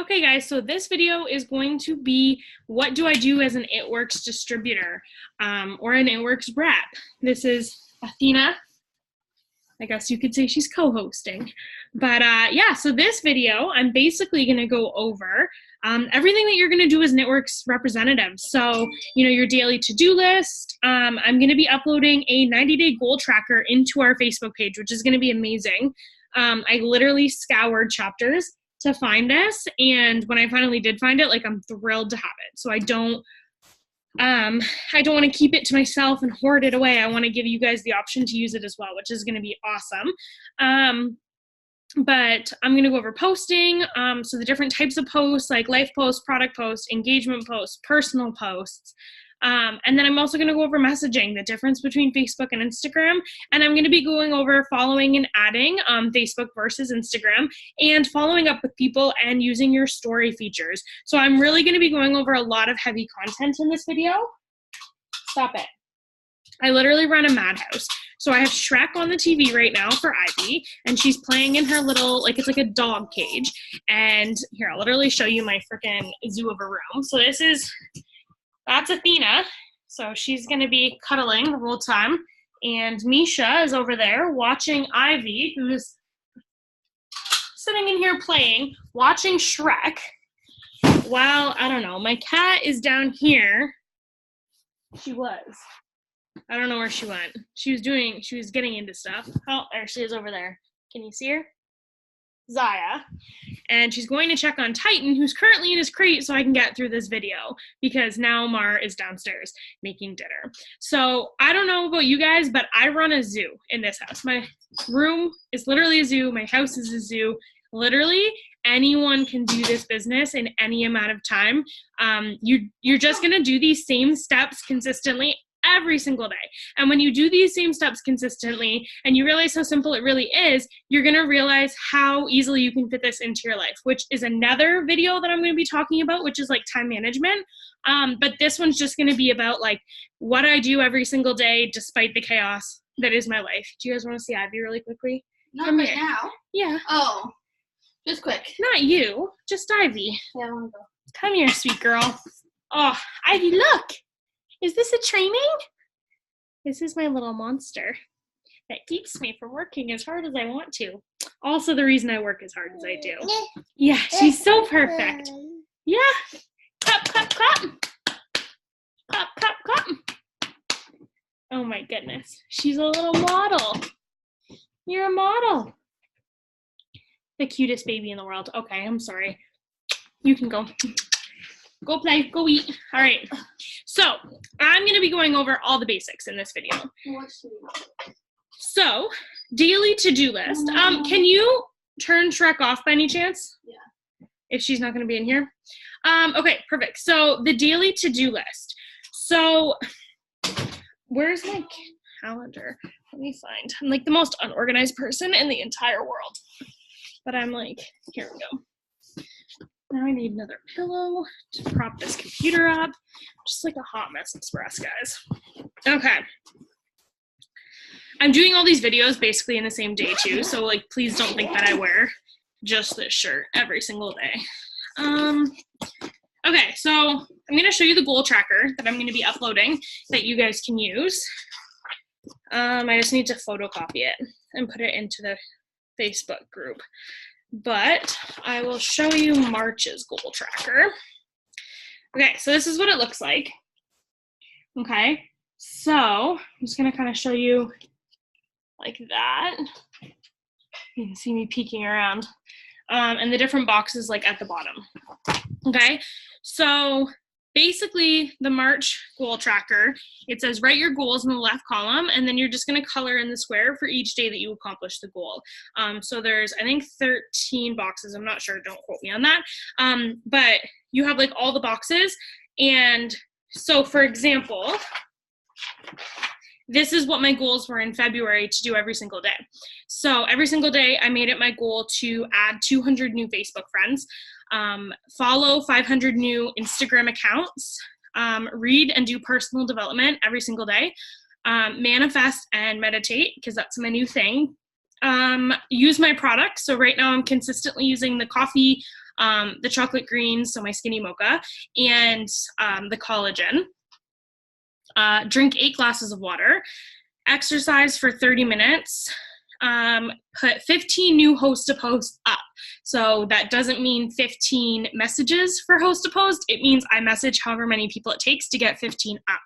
Okay guys, so this video is going to be what do I do as an It Works distributor or an It Works rep. This is Athena. I guess you could say she's co-hosting. But yeah, so this video, I'm basically going to go over everything that you're going to do as an It Works representative. So, you know, your daily to-do list. I'm going to be uploading a 90-day goal tracker into our Facebook page, which is going to be amazing. I literally scoured chapters to find this, and when I finally did find it, like, I'm thrilled to have it. So I don't want to keep it to myself and hoard it away. I want to give you guys the option to use it as well, which is going to be awesome. But I'm going to go over posting, so the different types of posts, like life posts, product posts, engagement posts, personal posts. And then I'm also going to go over messaging, the difference between Facebook and Instagram. And I'm going to be going over following and adding Facebook versus Instagram, and following up with people and using your story features. So I'm really going to be going over a lot of heavy content in this video. Stop it. I literally run a madhouse. So I have Shrek on the TV right now for Ivy, and she's playing in her little, like, it's like a dog cage. And here, I'll literally show you my freaking zoo of a room. So that's Athena. So she's going to be cuddling the whole time. And Misha is over there watching Ivy, who's sitting in here playing, watching Shrek. While, I don't know, my cat is down here. I don't know where she went. She was getting into stuff. Oh, there she is over there. Can you see her? Zaya. And she's going to check on Titan, who's currently in his crate, so I can get through this video, because now Mar is downstairs making dinner. So I don't know about you guys, but I run a zoo in this house. My room is literally a zoo. My house is a zoo. Literally, anyone can do this business in any amount of time. You're just going to do these same steps consistently every single day. And when you do these same steps consistently and you realize how simple it really is, you're going to realize how easily you can fit this into your life, which is another video that I'm going to be talking about, which is like time management. But this one's just going to be about like what I do every single day despite the chaos that is my life. Do you guys want to see Ivy really quickly? Not right now. Yeah. Oh, just quick. Not you, just Ivy. Yeah, I want to go. Come here, sweet girl. Oh, Ivy, look. Is this a training? This is my little monster that keeps me from working as hard as I want to. Also the reason I work as hard as I do. Yeah, she's so perfect. Yeah. Clap, clap, clap. Clap, clap, clap. Oh my goodness. She's a little model. You're a model. The cutest baby in the world. Okay, I'm sorry. You can go. Go play, go eat. All right. So I'm going to be going over all the basics in this video. So daily to-do list. Can you turn Shrek off by any chance? Yeah. If she's not going to be in here. Okay, perfect. So the daily to-do list. So where's my calendar? Let me find. I'm like the most unorganized person in the entire world. But I'm like, here we go. Now I need another pillow to prop this computer up. Just like a hot mess express, guys. Okay. I'm doing all these videos basically in the same day too, so like please don't think that I wear just this shirt every single day. Okay, so I'm going to show you the goal tracker that I'm going to be uploading that you guys can use. I just need to photocopy it and put it into the Facebook group. But I will show you March's goal tracker. Okay, so this is what it looks like. Okay, so I'm just gonna kind of show you like that. You can see me peeking around. And the different boxes like at the bottom. Okay, so basically the March goal tracker, it says write your goals in the left column, and then you're just going to color in the square for each day that you accomplish the goal. So there's, I think, 13 boxes. I'm not sure. Don't quote me on that. But you have like all the boxes. And so, for example, this is what my goals were in February to do every single day. So every single day I made it my goal to add 200 new Facebook friends, follow 500 new Instagram accounts, read and do personal development every single day, manifest and meditate, because that's my new thing, use my products. So right now I'm consistently using the coffee the chocolate greens, so my skinny mocha, and the collagen. Drink 8 glasses of water, exercise for 30 minutes, put 15 new host to post up. So that doesn't mean 15 messages for host to post. It means I message however many people it takes to get 15 up.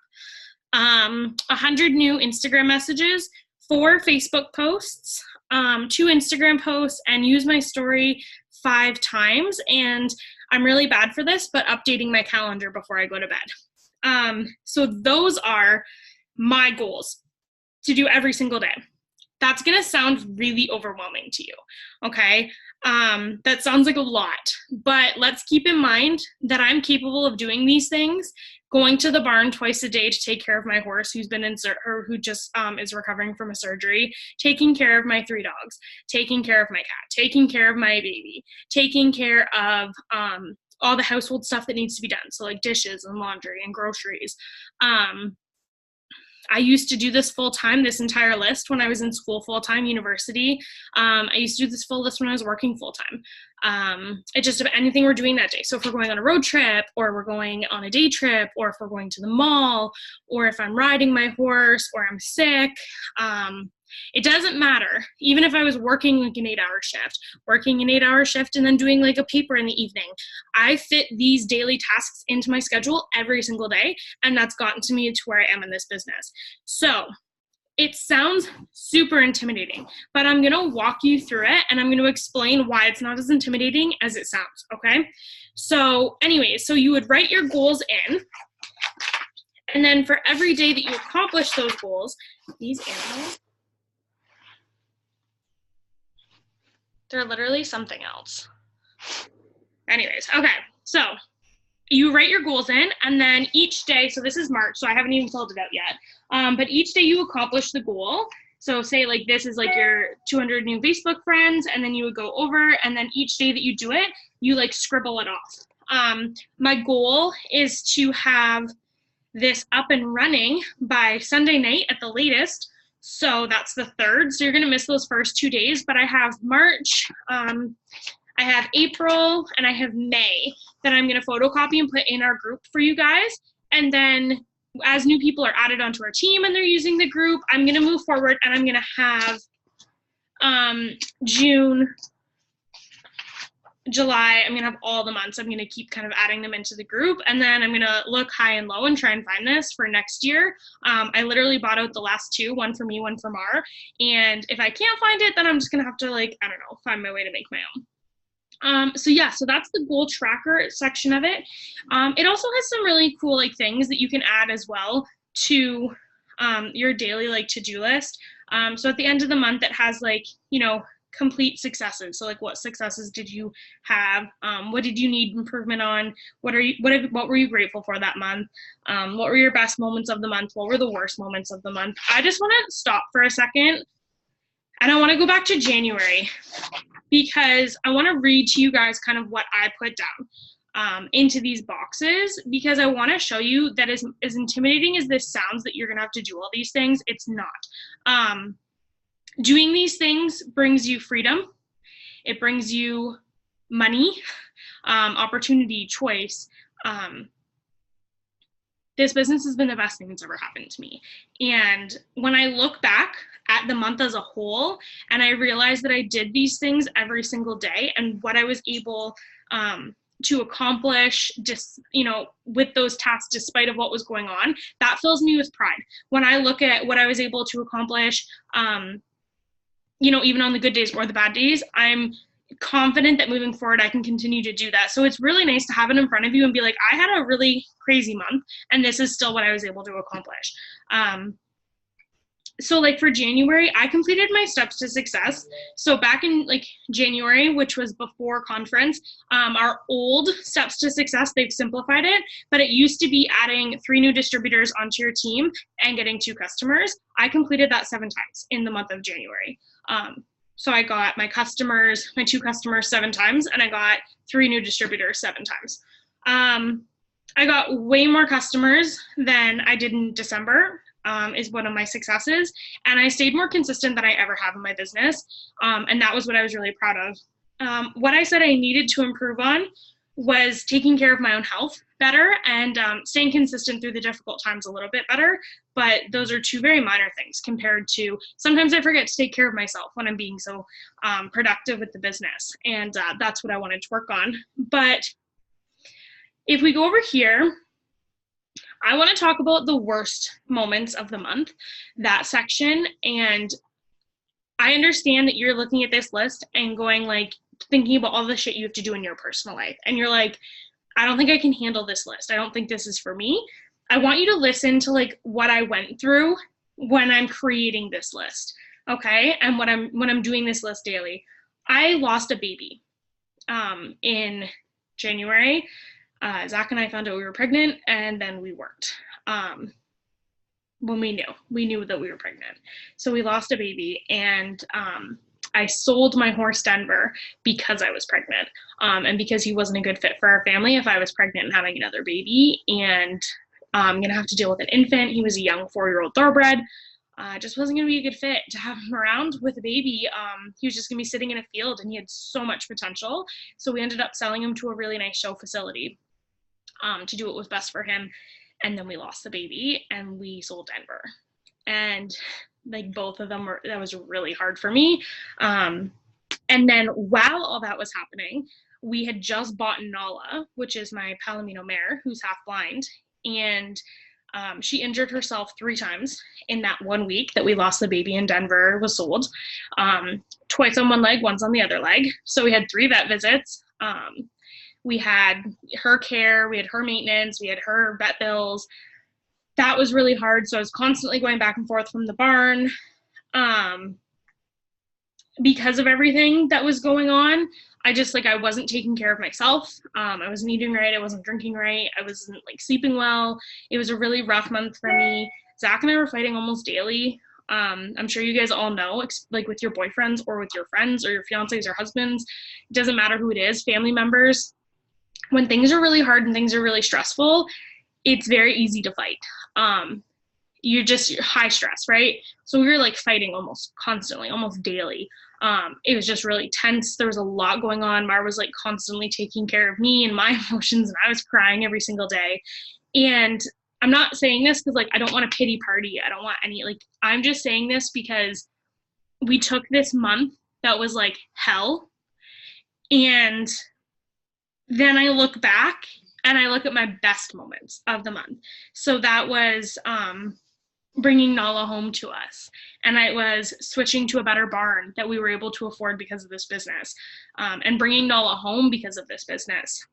100 new Instagram messages, 4 Facebook posts, 2 Instagram posts, and use my story 5 times. And I'm really bad for this, but updating my calendar before I go to bed. So those are my goals to do every single day. That's going to sound really overwhelming to you, okay? That sounds like a lot, but let's keep in mind that I'm capable of doing these things, going to the barn twice a day to take care of my horse who's been who just is recovering from a surgery, taking care of my 3 dogs, taking care of my cat, taking care of my baby, taking care of all the household stuff that needs to be done. So like dishes and laundry and groceries. I used to do this full time, this entire list when I was in school full time, university. I used to do this full list when I was working full time. It just anything we're doing that day. So if we're going on a road trip, or we're going on a day trip, or if we're going to the mall, or if I'm riding my horse, or I'm sick, it doesn't matter. Even if I was working like an 8-hour shift, and then doing like a paper in the evening, I fit these daily tasks into my schedule every single day. And that's gotten to me to where I am in this business. So it sounds super intimidating, but I'm going to walk you through it, and I'm going to explain why it's not as intimidating as it sounds. Okay. So anyways, so you would write your goals in, and then for every day that you accomplish those goals, these animals, they're literally something else. Anyways, okay, so you write your goals in, and then each day, so this is March, so I haven't even filled it out yet, but each day you accomplish the goal. So say like this is like your 200 new Facebook friends, and then you would go over, and then each day that you do it, you like scribble it off. My goal is to have this up and running by Sunday night at the latest. So that's the 3rd. So you're going to miss those first 2 days, but I have March, I have April, and I have May that I'm going to photocopy and put in our group for you guys. And then as new people are added onto our team and they're using the group, I'm going to move forward, and I'm going to have June, July, I'm going to have all the months. I'm going to keep kind of adding them into the group, and then I'm going to look high and low and try and find this for next year. I literally bought out the last 2, one for me, one for Mar, and if I can't find it, then I'm just going to have to, like, I don't know, find my way to make my own. So yeah, so that's the goal tracker section of it. It also has some really cool like things that you can add as well to your daily like to-do list. So at the end of the month, it has like, you know, complete successes. So like, what successes did you have? What did you need improvement on? What were you grateful for that month? What were your best moments of the month? What were the worst moments of the month? I just want to stop for a second, and I want to go back to January, because I want to read to you guys kind of what I put down into these boxes, because I want to show you that as intimidating as this sounds, that you're going to have to do all these things, it's not. Doing these things brings you freedom. It brings you money, opportunity, choice. This business has been the best thing that's ever happened to me. And when I look back at the month as a whole, and I realize that I did these things every single day, and what I was able to accomplish, just, you know, with those tasks, despite of what was going on, that fills me with pride. When I look at what I was able to accomplish, you know, even on the good days or the bad days, I'm confident that moving forward, I can continue to do that. So it's really nice to have it in front of you and be like, I had a really crazy month, and this is still what I was able to accomplish. So like for January, I completed my steps to success. So back in like January, which was before conference, our old steps to success, they've simplified it, but it used to be adding 3 new distributors onto your team and getting 2 customers. I completed that 7 times in the month of January. So I got my 2 customers 7 times, and I got 3 new distributors 7 times. I got way more customers than I did in December. Is one of my successes. And I stayed more consistent than I ever have in my business. And that was what I was really proud of What I said I needed to improve on was taking care of my own health better and staying consistent through the difficult times a little bit better. But those are two very minor things compared to sometimes I forget to take care of myself when I'm being so productive with the business. And that's what I wanted to work on. But if we go over here, I want to talk about the worst moments of the month, that section. And I understand that you're looking at this list and going like, thinking about all the shit you have to do in your personal life. And you're like, I don't think I can handle this list. I don't think this is for me. I want you to listen to like what I went through when I'm creating this list. Okay. And when I'm doing this list daily. I lost a baby in January. Zach and I found out we were pregnant, and then we worked. When we knew that we were pregnant. So we lost a baby, and I sold my horse Denver because I was pregnant, and because he wasn't a good fit for our family if I was pregnant and having another baby, and I'm gonna have to deal with an infant. He was a young 4-year-old thoroughbred. Just wasn't gonna be a good fit to have him around with a baby. He was just gonna be sitting in a field, and he had so much potential. So we ended up selling him to a really nice show facility to do what was best for him. And then we lost the baby, and we sold Denver. And like both of them that was really hard for me. And then while all that was happening, we had just bought Nala, which is my Palomino mare, who's half blind. And she injured herself 3 times in that 1 week that we lost the baby and Denver was sold. Twice on one leg, once on the other leg. So we had 3 vet visits. We had her care, we had her maintenance, we had her vet bills. That was really hard. So I was constantly going back and forth from the barn. Because of everything that was going on, I wasn't taking care of myself. I wasn't eating right. I wasn't drinking right. I wasn't like sleeping well. It was a really rough month for me. Zach and I were fighting almost daily. I'm sure you guys all know, like with your boyfriends or with your friends or your fiancés or husbands, it doesn't matter who it is, family members. When things are really hard and things are really stressful, it's very easy to fight. You're high stress, right? So we were like fighting almost constantly, almost daily. It was just really tense. There was a lot going on. Mar was like constantly taking care of me and my emotions, and I was crying every single day. And I'm not saying this because like I don't want a pity party. I don't want any, like, I'm just saying this because we took this month that was like hell, and then I look back and I look at my best moments of the month. So that was bringing Nala home to us. And I was switching to a better barn that we were able to afford because of this business, and bringing Nala home because of this business.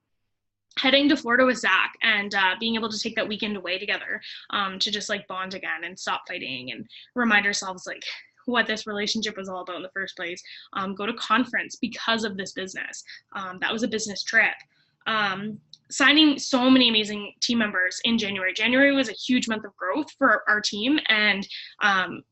Heading to Florida with Zach and being able to take that weekend away together to just like bond again and stop fighting and remind ourselves like what this relationship was all about in the first place. Go to conference because of this business. That was a business trip. Signing so many amazing team members in January. January was a huge month of growth for our team, and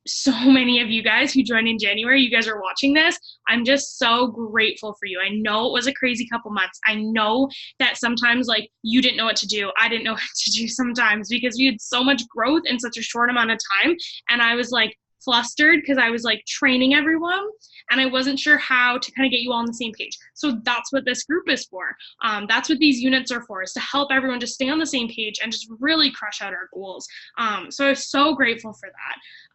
so many of you guys who joined in January, you guys are watching this. I'm just so grateful for you. I know it was a crazy couple months. I know that sometimes like you didn't know what to do. I didn't know what to do sometimes because we had so much growth in such a short amount of time, and I was like flustered because I was like training everyone and I wasn't sure how to kind of get you all on the same page. So that's what this group is for. That's what these units are for, is to help everyone just stay on the same page and just really crush out our goals. So I was so grateful for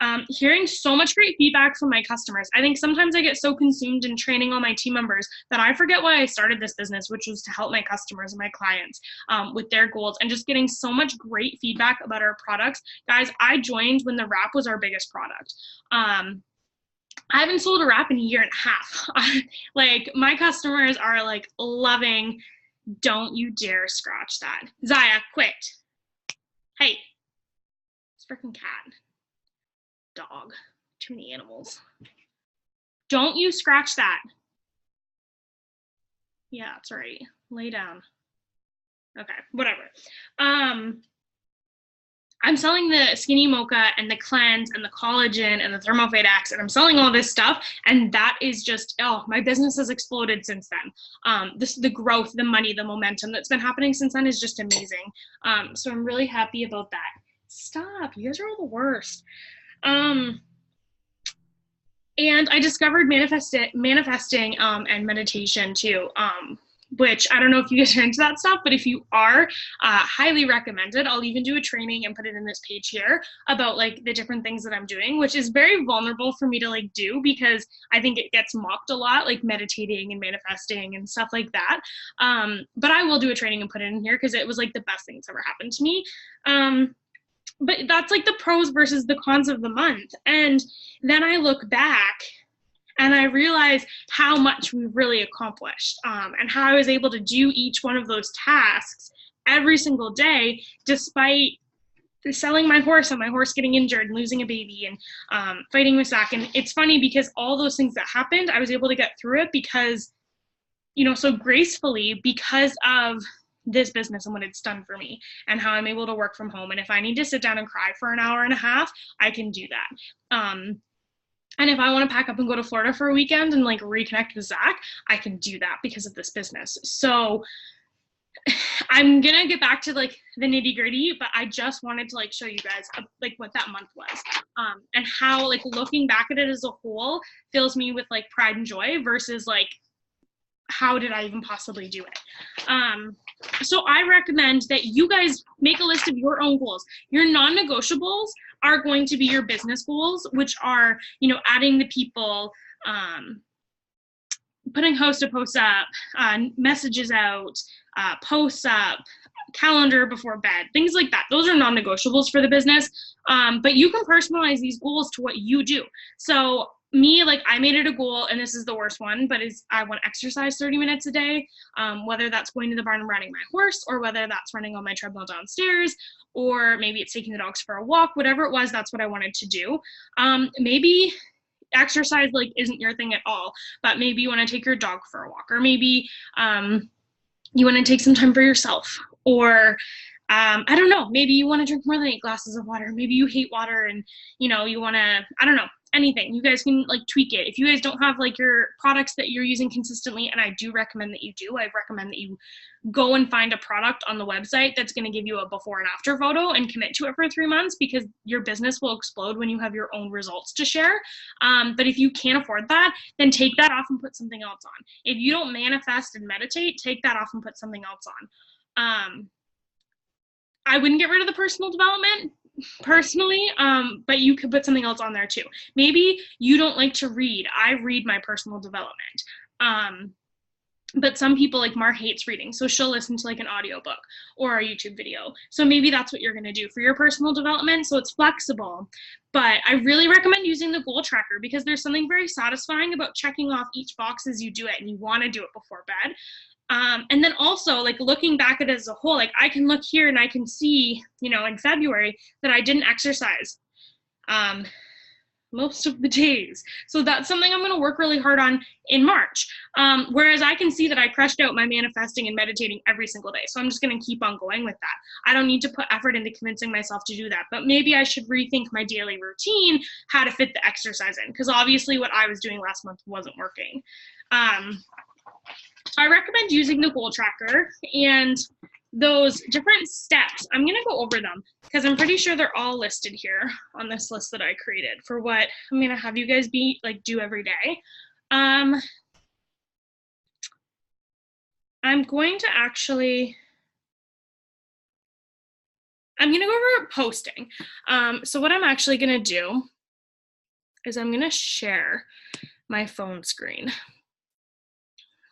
that. Hearing so much great feedback from my customers. I think sometimes I get so consumed in training all my team members that I forget why I started this business, which was to help my customers and my clients with their goals, and just getting so much great feedback about our products. Guys, I joined when the wrap was our biggest product. I haven't sold a wrap in a year and a half. Like my customers are like loving. Don't you dare scratch that. Zaya, quit. Hey, it's freaking cat. Dog. Too many animals. Don't you scratch that. Yeah, that's right. Lay down. Okay, whatever. I'm selling the Skinny Mocha and the Cleanse and the Collagen and the Thermofade X, and I'm selling all this stuff, and that is just, my business has exploded since then. The growth, the money, the momentum that's been happening since then is just amazing. So I'm really happy about that. Stop, you guys are all the worst. And I discovered manifesting and meditation too, which I don't know if you guys are into that stuff, but if you are, highly recommended. I'll even do a training and put it in this page here about like the different things that I'm doing, which is very vulnerable for me to like do because I think it gets mocked a lot, like meditating and manifesting and stuff like that. But I will do a training and put it in here because it was like the best thing that's ever happened to me. But that's like the pros versus the cons of the month. And then I look back and I realize how much we've really accomplished, and how I was able to do each one of those tasks every single day, despite selling my horse and my horse getting injured and losing a baby and fighting with Zach. And it's funny because all those things that happened, I was able to get through it because, so gracefully because of this business and what it's done for me and how I'm able to work from home. And if I need to sit down and cry for an hour and a half, I can do that. And if I want to pack up and go to Florida for a weekend and like reconnect with Zach, I can do that because of this business. So I'm going to get back to like the nitty gritty, but I just wanted to like show you guys like what that month was, and how like looking back at it as a whole fills me with like pride and joy versus like, how did I even possibly do it? So I recommend that you guys make a list of your own goals. Your non-negotiables are going to be your business goals, which are, adding the people, putting host-to-posts up, messages out, posts up, calendar before bed, things like that. Those are non-negotiables for the business. But you can personalize these goals to what you do. So me, like I made it a goal, and this is the worst one, but I want to exercise 30 minutes a day, whether that's going to the barn and riding my horse, or whether that's running on my treadmill downstairs, or maybe it's taking the dogs for a walk, whatever it was, that's what I wanted to do. Maybe exercise like isn't your thing at all, but maybe you want to take your dog for a walk, or maybe you want to take some time for yourself, or I don't know, maybe you want to drink more than 8 glasses of water. Maybe you hate water and you want to, I don't know, anything. You guys can like tweak it. If you guys don't have like your products that you're using consistently, and I do recommend that you do, I recommend that you go and find a product on the website that's going to give you a before and after photo and commit to it for 3 months, because your business will explode when you have your own results to share. But if you can't afford that, then take that off and put something else on. If you don't manifest and meditate, take that off and put something else on. I wouldn't get rid of the personal development personally, but you could put something else on there too. Maybe you don't like to read. I read my personal development. But some people, like Mar, hates reading, so she'll listen to like an audiobook or a YouTube video. So maybe that's what you're going to do for your personal development. So it's flexible. But I really recommend using the goal tracker, because there's something very satisfying about checking off each box as you do it, and you want to do it before bed. And then also like looking back at it as a whole, like I can look here and I can see, in February that I didn't exercise most of the days. So that's something I'm going to work really hard on in March. Whereas I can see that I crushed out my manifesting and meditating every single day. So I'm just going to keep on going with that. I don't need to put effort into convincing myself to do that, but maybe I should rethink my daily routine, how to fit the exercise in, because obviously what I was doing last month wasn't working. I recommend using the goal tracker and those different steps. I'm going to go over them because I'm pretty sure they're all listed here on this list that I created for what I'm going to have you guys do every day. I'm going to go over posting. So what I'm actually going to do is I'm going to share my phone screen.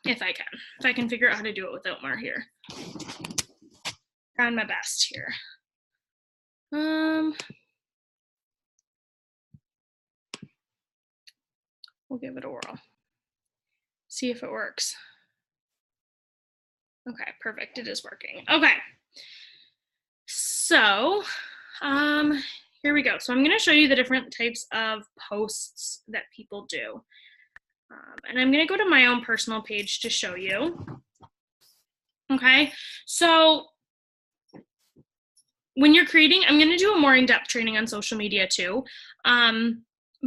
If I can figure out how to do it without Mar here. Trying my best here. We'll give it a whirl. See if it works. Okay, perfect. It is working. Okay. So, here we go. So I'm going to show you the different types of posts that people do. And I'm going to go to my own personal page to show you. Okay, so when you're creating, I'm going to do a more in-depth training on social media too.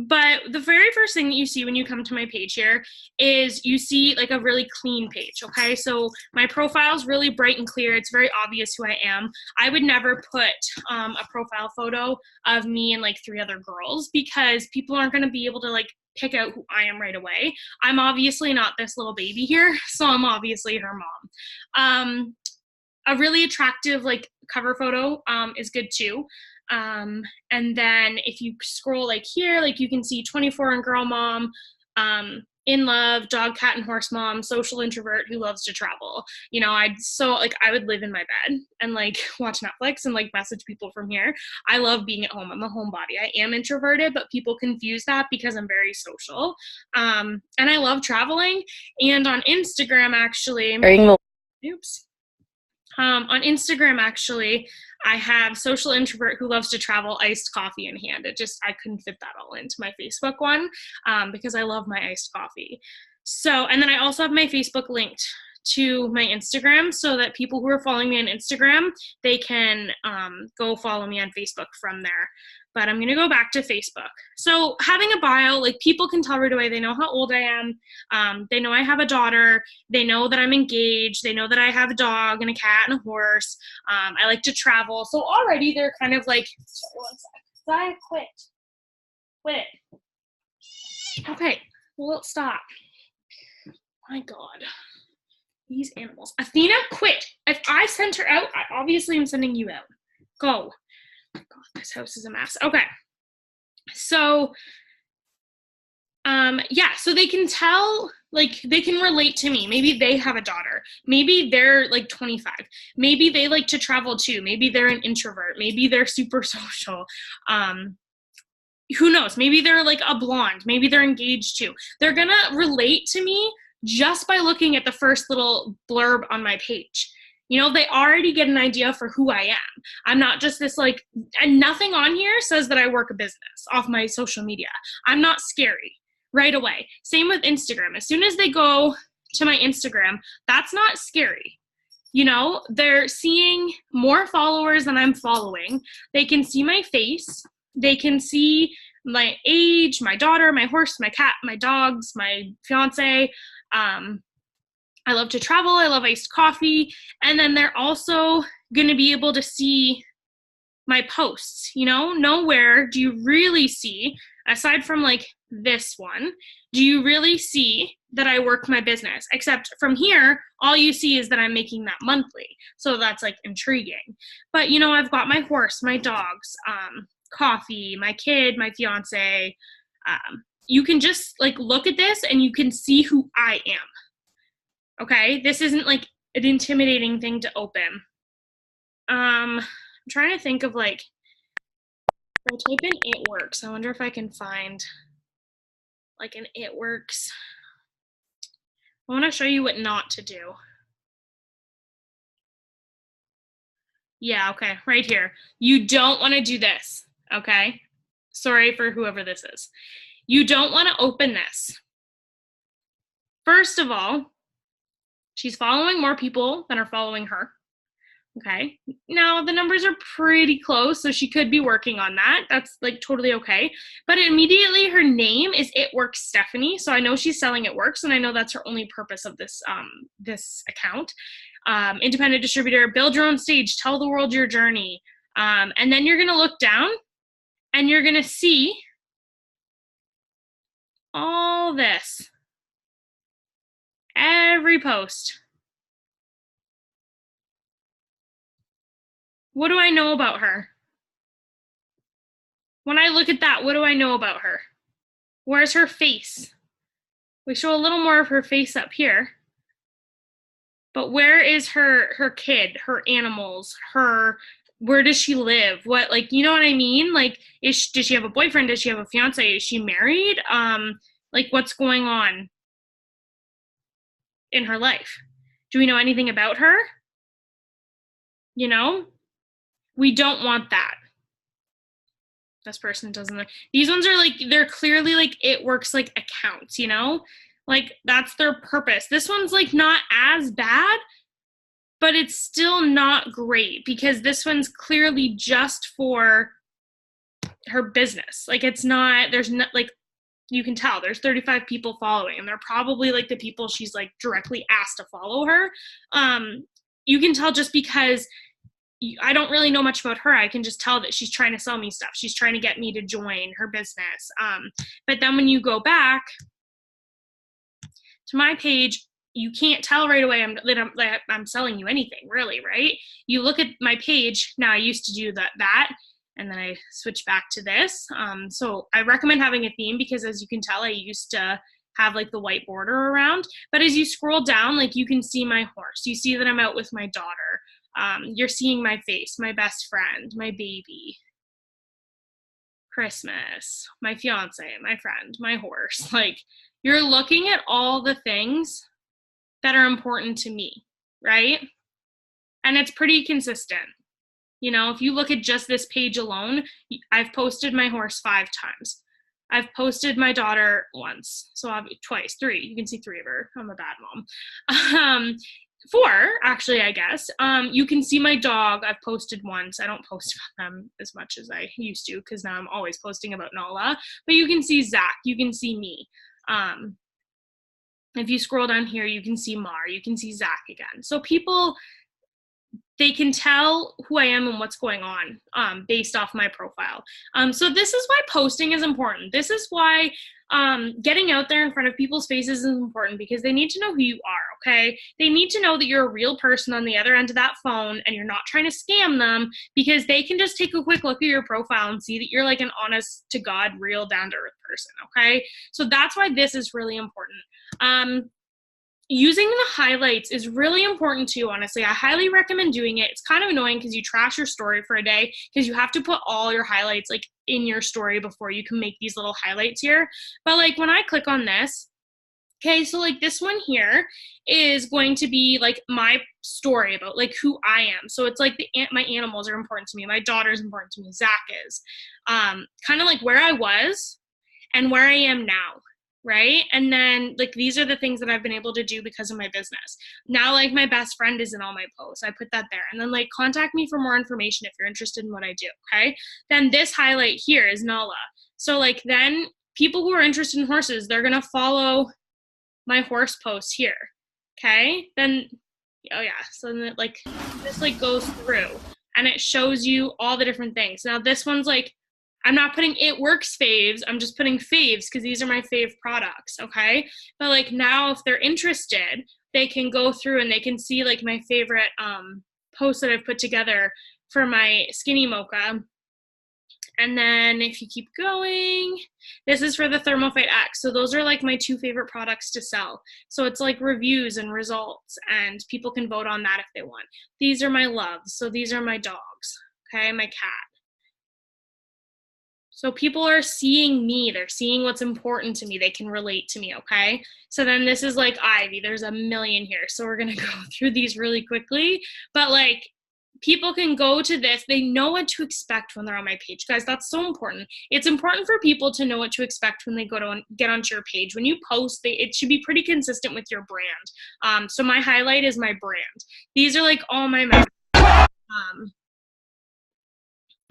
But the very first thing that you see when you come to my page here is you see like a really clean page, okay? So my profile is really bright and clear. It's very obvious who I am. I would never put a profile photo of me and like 3 other girls because people aren't going to be able to like pick out who I am right away. I'm obviously not this little baby here, so I'm obviously her mom. A really attractive like cover photo is good too. And then if you scroll like here, like you can see 24 and girl mom, in love, dog, cat, and horse mom, social introvert who loves to travel. You know, I would live in my bed and like watch Netflix and like message people from here. I love being at home. I'm a homebody. I am introverted, but people confuse that because I'm very social. And I love traveling. And on Instagram, actually, on Instagram, actually, I have social introvert who loves to travel, iced coffee in hand. I couldn't fit that all into my Facebook one because I love my iced coffee. So, and then I also have my Facebook linked to my Instagram so that people who are following me on Instagram, they can go follow me on Facebook from there. But I'm going to go back to Facebook. So having a bio, like people can tell right away, they know how old I am. They know I have a daughter. They know that I'm engaged. They know that I have a dog and a cat and a horse. I like to travel. So already they're kind of like, sorry, one sec. Quit it. Okay, well, stop. My God. These animals. Athena, quit. If I sent her out, I obviously am sending you out. Go. God, this house is a mess. Okay. So, yeah, so they can tell, like, they can relate to me. Maybe they have a daughter. Maybe they're like 25. Maybe they like to travel too. Maybe they're an introvert. Maybe they're super social. Who knows? Maybe they're like a blonde. Maybe they're engaged too. They're gonna relate to me just by looking at the first little blurb on my page. You know, they already get an idea for who I am. I'm not just this like, and nothing on here says that I work a business off my social media. I'm not scary right away. Same with Instagram. As soon as they go to my Instagram, that's not scary. You know, they're seeing more followers than I'm following. They can see my face. They can see my age, my daughter, my horse, my cat, my dogs, my fiance. I love to travel. I love iced coffee. And then they're also going to be able to see my posts, you know? Nowhere do you really see, aside from like this one, do you really see that I work my business? Except from here, all you see is that I'm making that monthly. So that's like intriguing. But, you know, I've got my horse, my dogs, coffee, my kid, my fiance. You can just like look at this and you can see who I am. Okay, this isn't like an intimidating thing to open. I'm trying to think of like, if I type in It Works, I wonder if I can find like an It Works. I want to show you what not to do. Yeah, okay, right here. You don't want to do this, okay? Sorry for whoever this is. You don't want to open this. First of all, she's following more people than are following her. Okay. Now the numbers are pretty close, so she could be working on that. That's like totally okay. But immediately her name is It Works Stephanie, so I know she's selling It Works, and I know that's her only purpose of this this account. Independent distributor, build your own stage, tell the world your journey, and then you're gonna look down, and you're gonna see all this. Every post. What do I know about her? When I look at that, what do I know about her? Where's her face? We show a little more of her face up here. But where is her kid, her animals, where does she live? What, like, you know what I mean? Like, does she have a boyfriend? Does she have a fiance? Is she married? Like, what's going on in her life? Do we know anything about her? You know? We don't want that. This person doesn't. These ones are like, they're clearly like It Works like accounts, you know? Like, that's their purpose. This one's like not as bad, but it's still not great because this one's clearly just for her business. Like it's not, there's not like, you can tell there's 35 people following, and they're probably like the people she's like directly asked to follow her. You can tell just because I don't really know much about her. I can just tell that she's trying to sell me stuff. She's trying to get me to join her business. But then when you go back to my page, you can't tell right away that I'm selling you anything, really, right? You look at my page. Now, I used to do that, and then I switched back to this. So I recommend having a theme because, as you can tell, I used to have like the white border around. But as you scroll down, like you can see my horse. You see that I'm out with my daughter. You're seeing my face, my best friend, my baby, Christmas, my fiance, my friend, my horse. Like you're looking at all the things that are important to me, right? And it's pretty consistent. You know, if you look at just this page alone, I've posted my horse 5 times. I've posted my daughter once, so twice, 3. You can see 3 of her. I'm a bad mom. 4, actually, I guess. You can see my dog. I've posted once. I don't post about them as much as I used to because now I'm always posting about Nala. But you can see Zach. You can see me. If you scroll down here, you can see Mar. You can see Zach again. So people, they can tell who I am and what's going on based off my profile. So this is why posting is important. This is why getting out there in front of people's faces is important because they need to know who you are, okay? They need to know that you're a real person on the other end of that phone and you're not trying to scam them because they can just take a quick look at your profile and see that you're like an honest to God, real down to earth person, okay? So that's why this is really important. Using the highlights is really important too, honestly. I highly recommend doing it. It's kind of annoying because you trash your story for a day because you have to put all your highlights like in your story before you can make these little highlights here. But like when I click on this, okay, so like this one here is going to be like my story about like who I am. So it's like my animals are important to me. My daughter is important to me. Zach is. Kind of like where I was and where I am now. Right? And then like these are the things that I've been able to do because of my business. Now like my best friend is in all my posts. I put that there. And then like contact me for more information if you're interested in what I do. Okay. Then this highlight here is Nala. So like then people who are interested in horses, they're gonna follow my horse post here. Okay. Then oh yeah. So then it like this like goes through and it shows you all the different things. Now this one's like I'm not putting It Works faves. I'm just putting faves because these are my fave products, okay? But like now if they're interested, they can go through and they can see like my favorite posts that I've put together for my Skinny Mocha. And then if you keep going, this is for the ThermoFight X. So those are like my 2 favorite products to sell. So it's like reviews and results and people can vote on that if they want. These are my loves. So these are my dogs, okay? My cat. So people are seeing me, they're seeing what's important to me, they can relate to me, okay? So then this is like Ivy, there's a million here. So we're gonna go through these really quickly, but like people can go to this, they know what to expect when they're on my page. Guys, that's so important. It's important for people to know what to expect when they get onto your page. When you post, it should be pretty consistent with your brand. So my highlight is my brand. These are like all my members.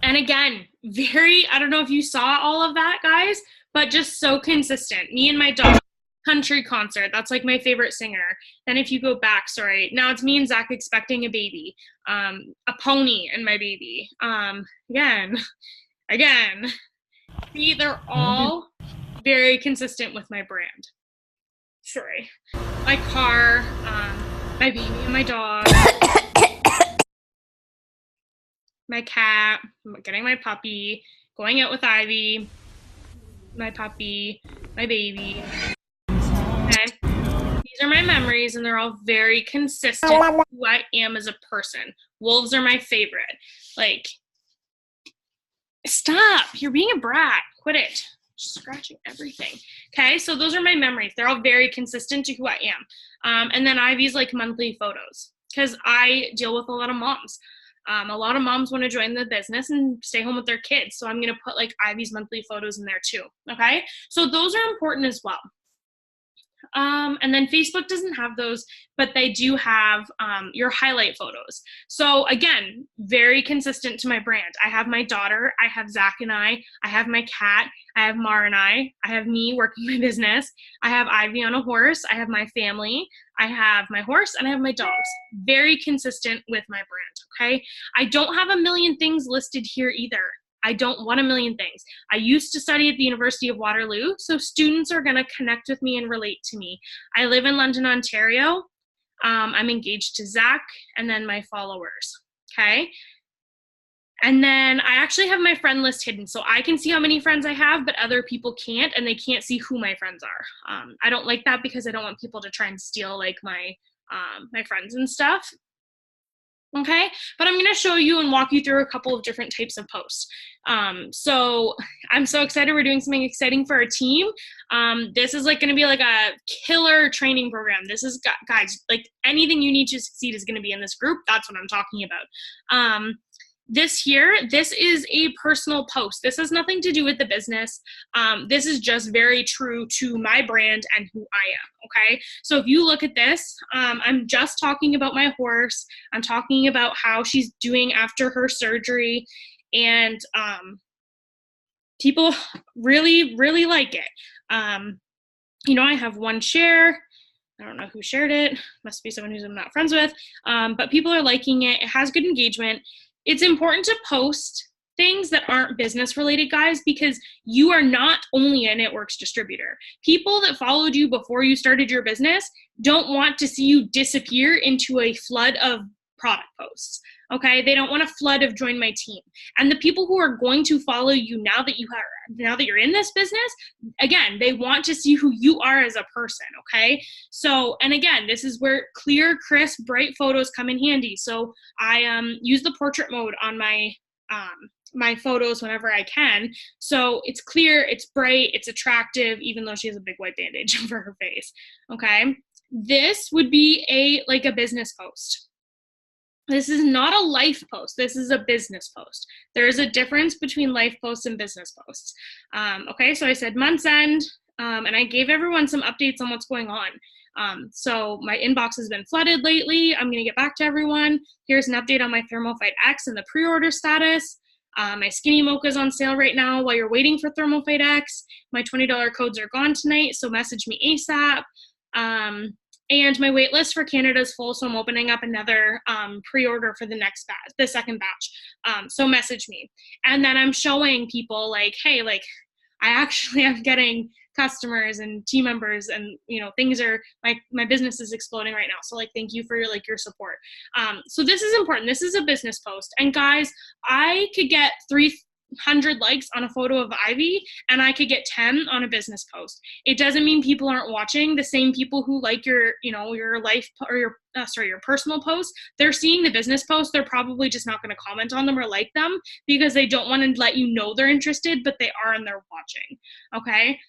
And again, I don't know if you saw all of that, guys, but just so consistent. Me and my dog, country concert. That's like my favorite singer. Then if you go back, sorry, now it's me and Zach expecting a baby, a pony and my baby. Again. See, they're all very consistent with my brand. Sorry. My car, my baby and my dog. My cat, getting my puppy, going out with Ivy, my puppy, my baby. Okay. These are my memories and they're all very consistent with who I am as a person. Wolves are my favorite. Like, stop. You're being a brat. Quit it. Just scratching everything. Okay, so those are my memories. They're all very consistent to who I am. And then Ivy's like monthly photos because I deal with a lot of moms. A lot of moms want to join the business and stay home with their kids. So I'm going to put like Ivy's monthly photos in there too. Okay. So those are important as well. And then Facebook doesn't have those, but they do have your highlight photos. So again, very consistent to my brand. I have my daughter, I have Zach and I have my cat, I have Mara and I have me working my business, I have Ivy on a horse, I have my family, I have my horse, and I have my dogs. Very consistent with my brand, okay? I don't have a million things listed here either. I don't want a million things. I used to study at the University of Waterloo, so students are going to connect with me and relate to me. I live in London, Ontario. I'm engaged to Zach and then my followers, okay? And then I actually have my friend list hidden, so I can see how many friends I have, but other people can't, and they can't see who my friends are. I don't like that because I don't want people to try and steal like my friends and stuff. Okay, but I'm going to show you and walk you through a couple of different types of posts. So I'm so excited. We're doing something exciting for our team. This is like going to be like a killer training program. This is, guys, like anything you need to succeed is going to be in this group. That's what I'm talking about. This is a personal post. This has nothing to do with the business. This is just very true to my brand and who I am, okay? So if you look at this, I'm just talking about my horse. I'm talking about how she's doing after her surgery, and people really, really like it. You know, I have one share. I don't know who shared it. Must be someone who I'm not friends with, but people are liking it. It has good engagement. It's important to post things that aren't business related, guys, because you are not only a It Works distributor. People that followed you before you started your business don't want to see you disappear into a flood of product posts. Okay, they don't want a flood of join my team. And the people who are going to follow you now that you're in this business, again, they want to see who you are as a person. Okay, so, and again, this is where clear, crisp, bright photos come in handy. So I use the portrait mode on my my photos whenever I can. So it's clear, it's bright, it's attractive, even though she has a big white bandage over her face. Okay, this would be a business post. This is not a life post. This is a business post. There is a difference between life posts and business posts. Okay, so I said month's end, and I gave everyone some updates on what's going on. So my inbox has been flooded lately. I'm going to get back to everyone. Here's an update on my ThermoFight X and the pre-order status. My Skinny Mocha is on sale right now while you're waiting for ThermoFight X. My $20 codes are gone tonight, so message me ASAP. And my wait list for Canada is full, so I'm opening up another pre-order for the next batch, the second batch. So message me. And then I'm showing people like, hey, like I actually am getting customers and team members, and you know, things are my business is exploding right now. So like, thank you for your support. So this is important. This is a business post. And guys, I could get 300 likes on a photo of Ivy, and I could get 10 on a business post. It doesn't mean people aren't watching. The same people who like your life or your personal post, they're seeing the business post. They're probably just not going to comment on them or like them because they don't want to let you know they're interested, but they are and they're watching. Okay.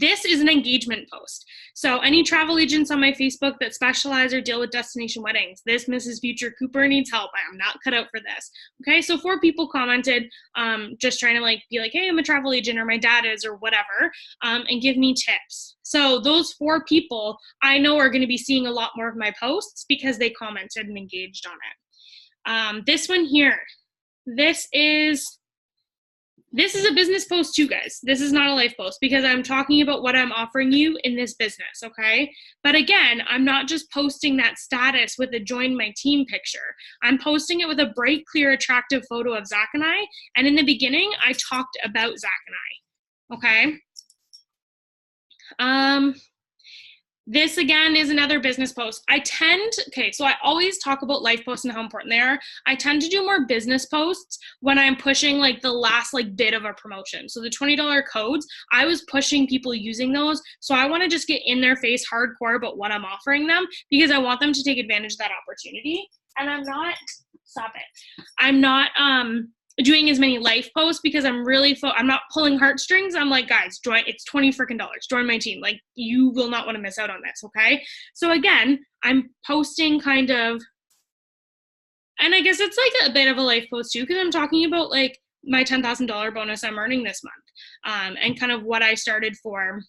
This is an engagement post. So any travel agents on my Facebook that specialize or deal with destination weddings, this Mrs. Future Cooper needs help. I am not cut out for this. Okay, so 4 people commented, just trying to be like, hey, I'm a travel agent, or my dad is, or whatever, and give me tips. So those 4 people I know are going to be seeing a lot more of my posts because they commented and engaged on it. This one here, this is a business post too, guys. This is not a life post because I'm talking about what I'm offering you in this business, okay? But again, I'm not just posting that status with a join my team picture. I'm posting it with a bright, clear, attractive photo of Zach and I. And in the beginning, I talked about Zach and I, okay? This again is another business post. So I always talk about life posts and how important they are. I tend to do more business posts when I'm pushing the last bit of a promotion. So the $20 codes, I was pushing people using those. So I want to just get in their face hardcore about what I'm offering them because I want them to take advantage of that opportunity. And I'm not doing as many life posts because I'm not pulling heartstrings. I'm like, guys, it's $20 freaking dollars. Join my team. You will not want to miss out on this, okay? So again, I'm posting kind of, and I guess it's a bit of a life post too because I'm talking about my $10,000 bonus I'm earning this month, and kind of what I started for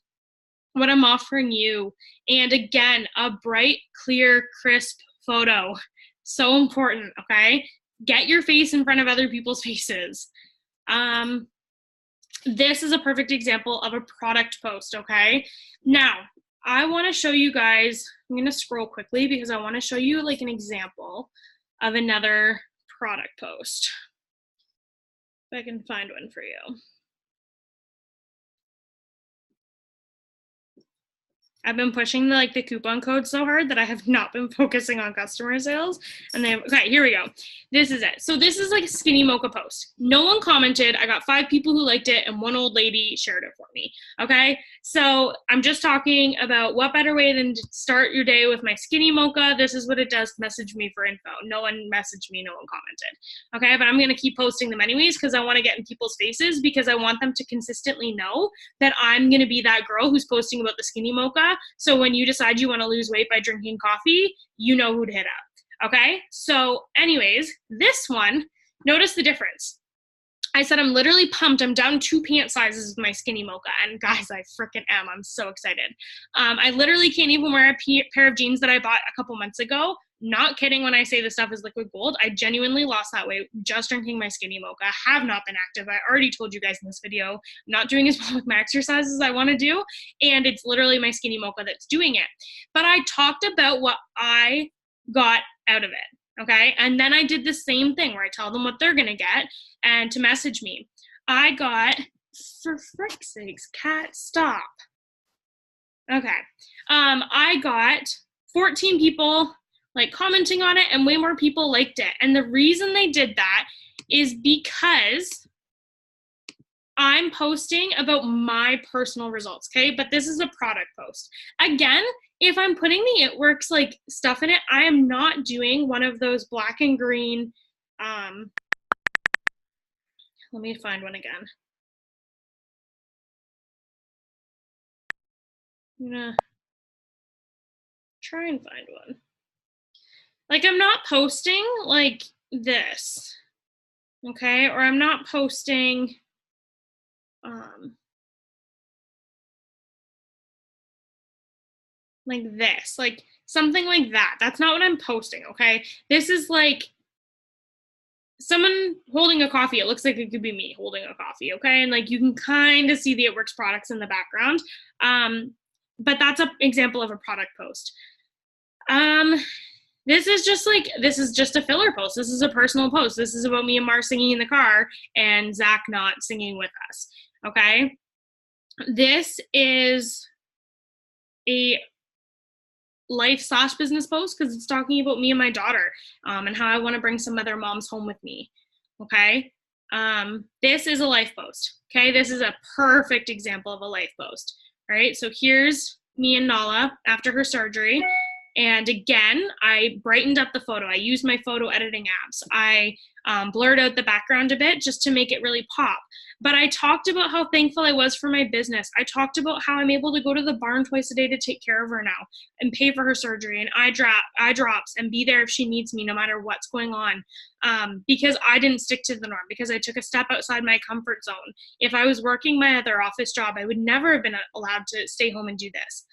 what I'm offering you. And again, a bright, clear, crisp photo. So important, okay? Get your face in front of other people's faces. This is a perfect example of a product post, okay? Now, I want to show you guys, I'm going to scroll quickly because I want to show you like an example of another product post. If I can find one for you. I've been pushing the coupon code so hard that I have not been focusing on customer sales. And then, okay, here we go. This is it. So this is like a skinny mocha post. No one commented. I got 5 people who liked it and 1 old lady shared it for me. Okay. So I'm just talking about what better way than to start your day with my skinny mocha. This is what it does. Message me for info. No one messaged me. No one commented. Okay. But I'm going to keep posting them anyways because I want to get in people's faces because I want them to consistently know that I'm going to be that girl who's posting about the skinny mocha. So when you decide you want to lose weight by drinking coffee, you know who to hit up. Okay? So anyways, this one, notice the difference. I said I'm literally pumped. I'm down 2 pant sizes with my skinny mocha. And guys, I freaking am. I'm so excited. I literally can't even wear a pair of jeans that I bought a couple months ago. Not kidding when I say this stuff is liquid gold. I genuinely lost that weight just drinking my skinny mocha. Have not been active. I already told you guys in this video, I'm not doing as well with my exercises as I want to do. And it's literally my skinny mocha that's doing it. But I talked about what I got out of it. Okay. And then I did the same thing where I tell them what they're going to get and to message me. I got, for frick's sakes, cat, stop. Okay. I got 14 people like commenting on it and way more people liked it. And the reason they did that is because I'm posting about my personal results, okay? But this is a product post. Again, if I'm putting the It Works like stuff in it, I am not doing one of those black and green, let me find one again. I'm gonna try and find one. Like I'm not posting like this, okay? Or I'm not posting, like this, like something like that. That's not what I'm posting, okay? This is like someone holding a coffee. It looks like it could be me holding a coffee, okay? And like you can kind of see the It Works products in the background. But that's an example of a product post. This is just a filler post. This is a personal post. This is about me and Mar singing in the car and Zach not singing with us, okay? This is a life/business post because it's talking about me and my daughter and how I want to bring some other moms home with me, okay? This is a life post, okay? This is a perfect example of a life post, all right? So here's me and Nala after her surgery. And again, I brightened up the photo. I used my photo editing apps. I blurred out the background a bit just to make it really pop. But I talked about how thankful I was for my business. I talked about how I'm able to go to the barn twice a day to take care of her now and pay for her surgery and eye drops and be there if she needs me no matter what's going on. Because I didn't stick to the norm, because I took a step outside my comfort zone. If I was working my other office job, I would never have been allowed to stay home and do this.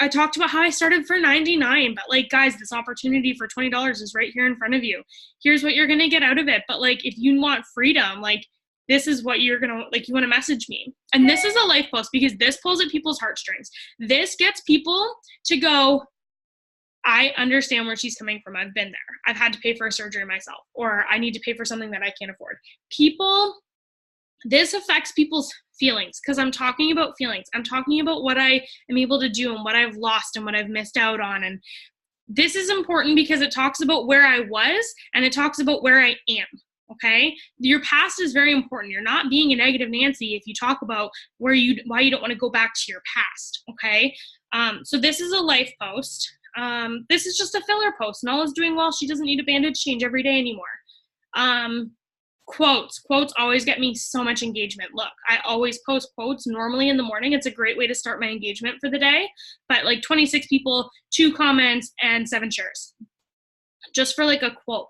I talked about how I started for $99, but like, guys, this opportunity for $20 is right here in front of you. Here's what you're going to get out of it. But like, if you want freedom, like this is what you're going to, like, you want to message me. And this is a life post because this pulls at people's heartstrings. This gets people to go, I understand where she's coming from. I've been there. I've had to pay for a surgery myself, or I need to pay for something that I can't afford. This affects people's feelings because I'm talking about feelings. I'm talking about what I am able to do and what I've lost and what I've missed out on. And this is important because it talks about where I was and it talks about where I am. Okay. Your past is very important. You're not being a negative Nancy if you talk about why you don't want to go back to your past. Okay. So this is a life post. This is just a filler post. Nala's doing well. She doesn't need a bandage change every day anymore. Quotes always get me so much engagement. Look, I always post quotes normally in the morning. It's a great way to start my engagement for the day, but like 26 people, 2 comments and 7 shares just for like a quote.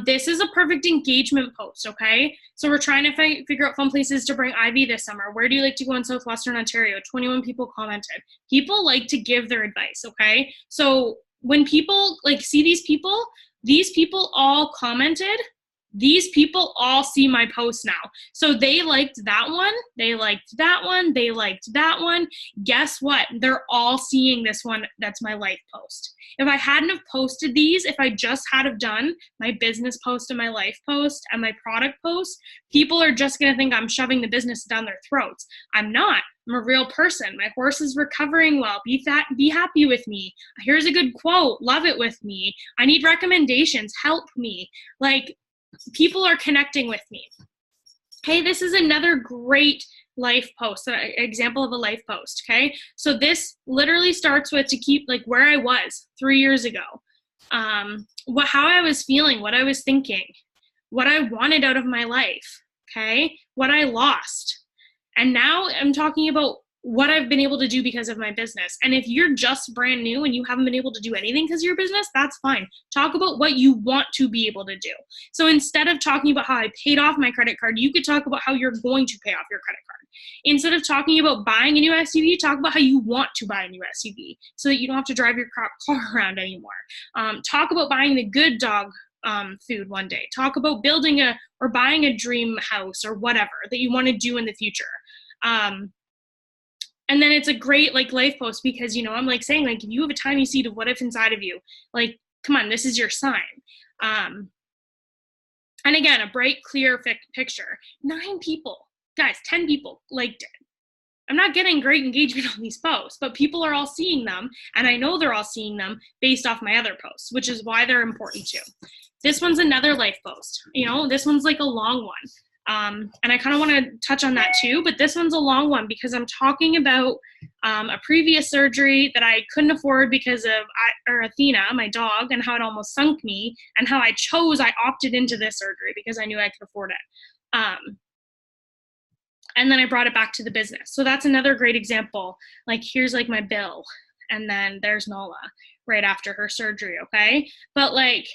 This is a perfect engagement post, okay? So we're trying to figure out fun places to bring Ivy this summer. Where do you like to go in Southwestern Ontario? 21 people commented. People like to give their advice, okay? So when people like see these people all commented. These people all see my post now. So they liked that one, they liked that one, they liked that one. Guess what? They're all seeing this one. That's my life post. If I hadn't have posted these, if I just had have done my business post and my life post and my product post, people are just going to think I'm shoving the business down their throats. I'm not. I'm a real person. My horse is recovering well. Be happy with me. Here's a good quote. Love it with me. I need recommendations. Help me. Like, people are connecting with me. Hey, this is another great life post, an example of a life post, okay? So this literally starts with to keep like where I was 3 years ago, how I was feeling, what I was thinking, what I wanted out of my life, okay? What I lost. And now I'm talking about what I've been able to do because of my business. And if you're just brand new and you haven't been able to do anything because of your business, that's fine. Talk about what you want to be able to do. So instead of talking about how I paid off my credit card, you could talk about how you're going to pay off your credit card. Instead of talking about buying a new SUV, talk about how you want to buy a new SUV so that you don't have to drive your crap car around anymore. Talk about buying the good dog food one day. Talk about building or buying a dream house or whatever that you want to do in the future. And then it's a great like life post because, you know, I'm like saying like, if you have a tiny seed of what if inside of you, like, come on, this is your sign. And again, a bright, clear picture. 9 people, guys, 10 people liked it. I'm not getting great engagement on these posts, but people are all seeing them. And I know they're all seeing them based off my other posts, which is why they're important too. This one's another life post. You know, this one's like a long one. And I kind of want to touch on that too, but this one's a long one because I'm talking about a previous surgery that I couldn't afford because of Athena, my dog, and how it almost sunk me, and how I opted into this surgery because I knew I could afford it. And then I brought it back to the business. So that's another great example. Like, here's like my bill, and then there's Nala right after her surgery, okay? But like,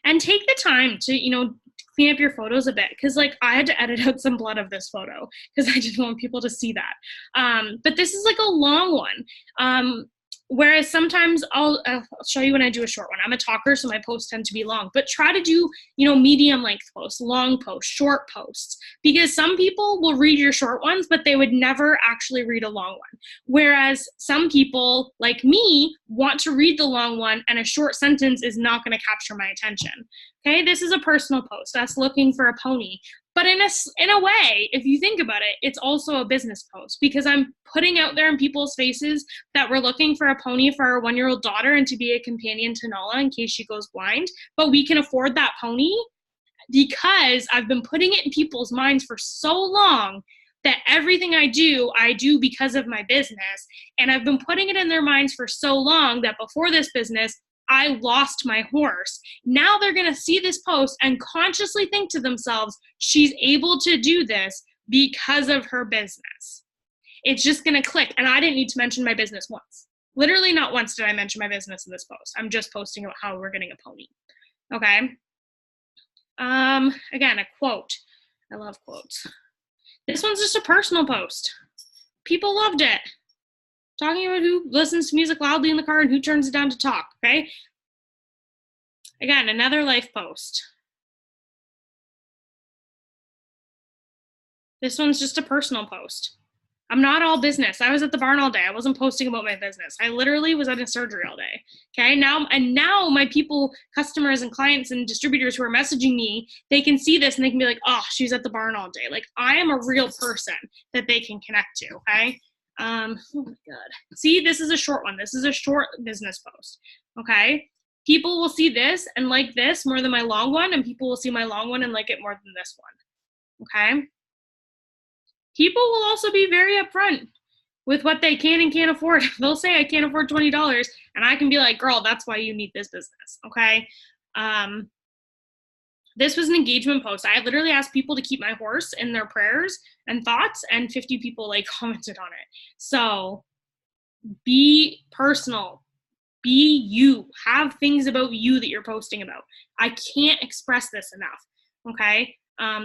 and take the time to, you know, clean up your photos a bit because like I had to edit out some blood of this photo because I didn't want people to see that. But this is like a long one. Whereas sometimes I'll show you when I do a short one. I'm a talker, so my posts tend to be long. But try to do, you know, medium length posts, long posts, short posts. Because some people will read your short ones, but they would never actually read a long one. Whereas some people, like me, want to read the long one, and a short sentence is not going to capture my attention. Okay, this is a personal post. That's looking for a pony. But in a way, if you think about it, it's also a business post because I'm putting out there in people's faces that we're looking for a pony for our 1-year-old daughter and to be a companion to Nala in case she goes blind. But we can afford that pony because I've been putting it in people's minds for so long that everything I do because of my business. And I've been putting it in their minds for so long that before this business, I lost my horse. Now they're going to see this post and consciously think to themselves, she's able to do this because of her business. It's just going to click. And I didn't need to mention my business once. Literally not once did I mention my business in this post. I'm just posting about how we're getting a pony. Okay. Again, a quote. I love quotes. This one's just a personal post. People loved it. Talking about who listens to music loudly in the car and who turns it down to talk, okay? Again, another life post. This one's just a personal post. I'm not all business. I was at the barn all day. I wasn't posting about my business. I literally was at a surgery all day, okay? Now my people, customers and clients and distributors who are messaging me, they can see this and they can be like, oh, she's at the barn all day. Like, I am a real person that they can connect to, okay? Oh my God. See, this is a short one. This is a short business post. Okay. People will see this and like this more than my long one, and people will see my long one and like it more than this one. Okay. People will also be very upfront with what they can and can't afford. They'll say, I can't afford $20. And I can be like, girl, that's why you need this business. Okay. This was an engagement post. I literally asked people to keep my horse in their prayers and thoughts, and 50 people like commented on it. So be personal. Be you. Have things about you that you're posting about. I can't express this enough, okay?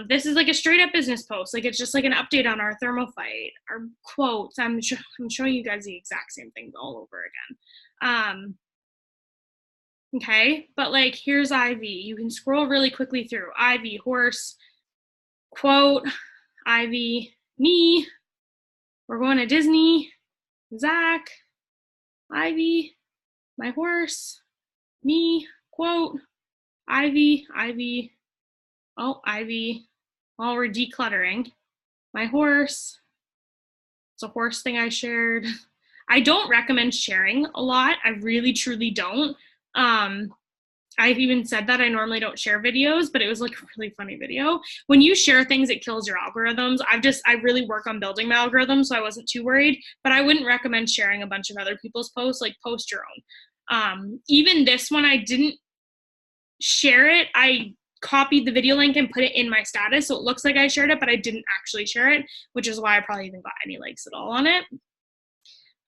This is like a straight up business post. Like it's just like an update on our thermophyte, our quotes. I'm showing you guys the exact same things all over again. Okay, but like here's Ivy. You can scroll really quickly through. Ivy, horse, quote, Ivy, me, we're going to Disney, Zach, Ivy, my horse, me, quote, Ivy, Ivy, oh, Ivy, while we're decluttering, my horse, it's a horse thing I shared. I don't recommend sharing a lot. I really, truly don't. I've even said that I normally don't share videos, but it was like a really funny video. When you share things, it kills your algorithms. I really work on building my algorithm, so I wasn't too worried, but I wouldn't recommend sharing a bunch of other people's posts. Like post your own. Even this one, I didn't share it. I copied the video link and put it in my status, so it looks like I shared it, but I didn't actually share it, which is why I probably even got any likes at all on it.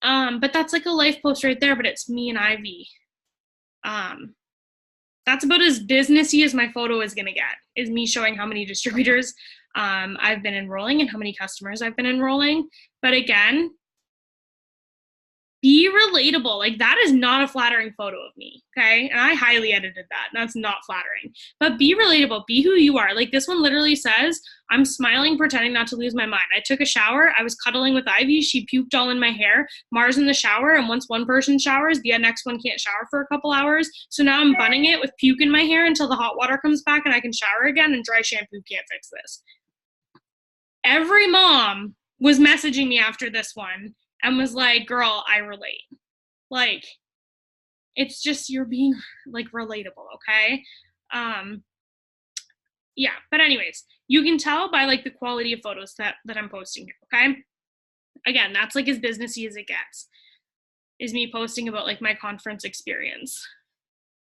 But that's like a life post right there, but it's me and Ivy. That's about as businessy as my photo is gonna get, is me showing how many distributors I've been enrolling and how many customers I've been enrolling. But again, be relatable. Like that is not a flattering photo of me, okay? And I highly edited that. That's not flattering. But be relatable. Be who you are. Like this one literally says, I'm smiling, pretending not to lose my mind. I took a shower. I was cuddling with Ivy. She puked all in my hair. Mars in the shower. And once one person showers, the next one can't shower for a couple hours. So now I'm bunning it with puke in my hair until the hot water comes back and I can shower again, and dry shampoo can't fix this. Every mom was messaging me after this one and was like, girl, I relate. Like, it's just, you're being like relatable, okay? Yeah, but anyways, you can tell by like the quality of photos that I'm posting here, okay? Again, that's like as businessy as it gets, is me posting about like my conference experience.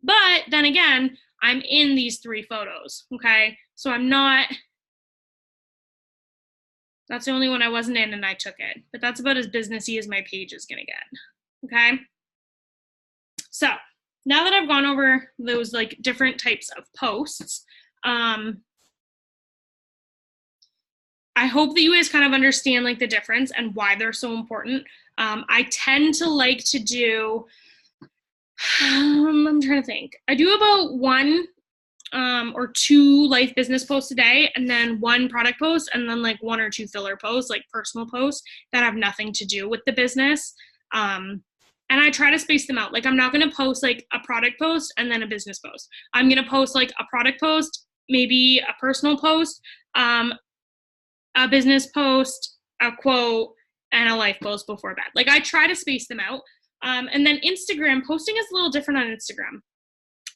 But then again, I'm in these 3 photos, okay? So I'm not, that's the only one I wasn't in and I took it. But that's about as businessy as my page is gonna get, okay? So now that I've gone over those like different types of posts, I hope that you guys kind of understand like the difference and why they're so important. I tend to like to do, I'm trying to think. I do about 1 or 2 life business posts a day, and then 1 product post, and then like 1 or 2 filler posts, like personal posts that have nothing to do with the business. And I try to space them out. Like I'm not going to post like a product post and then a business post. I'm going to post like a product post, maybe a personal post, a business post, a quote, and a life post before bed. Like I try to space them out. And then Instagram, posting is a little different on Instagram.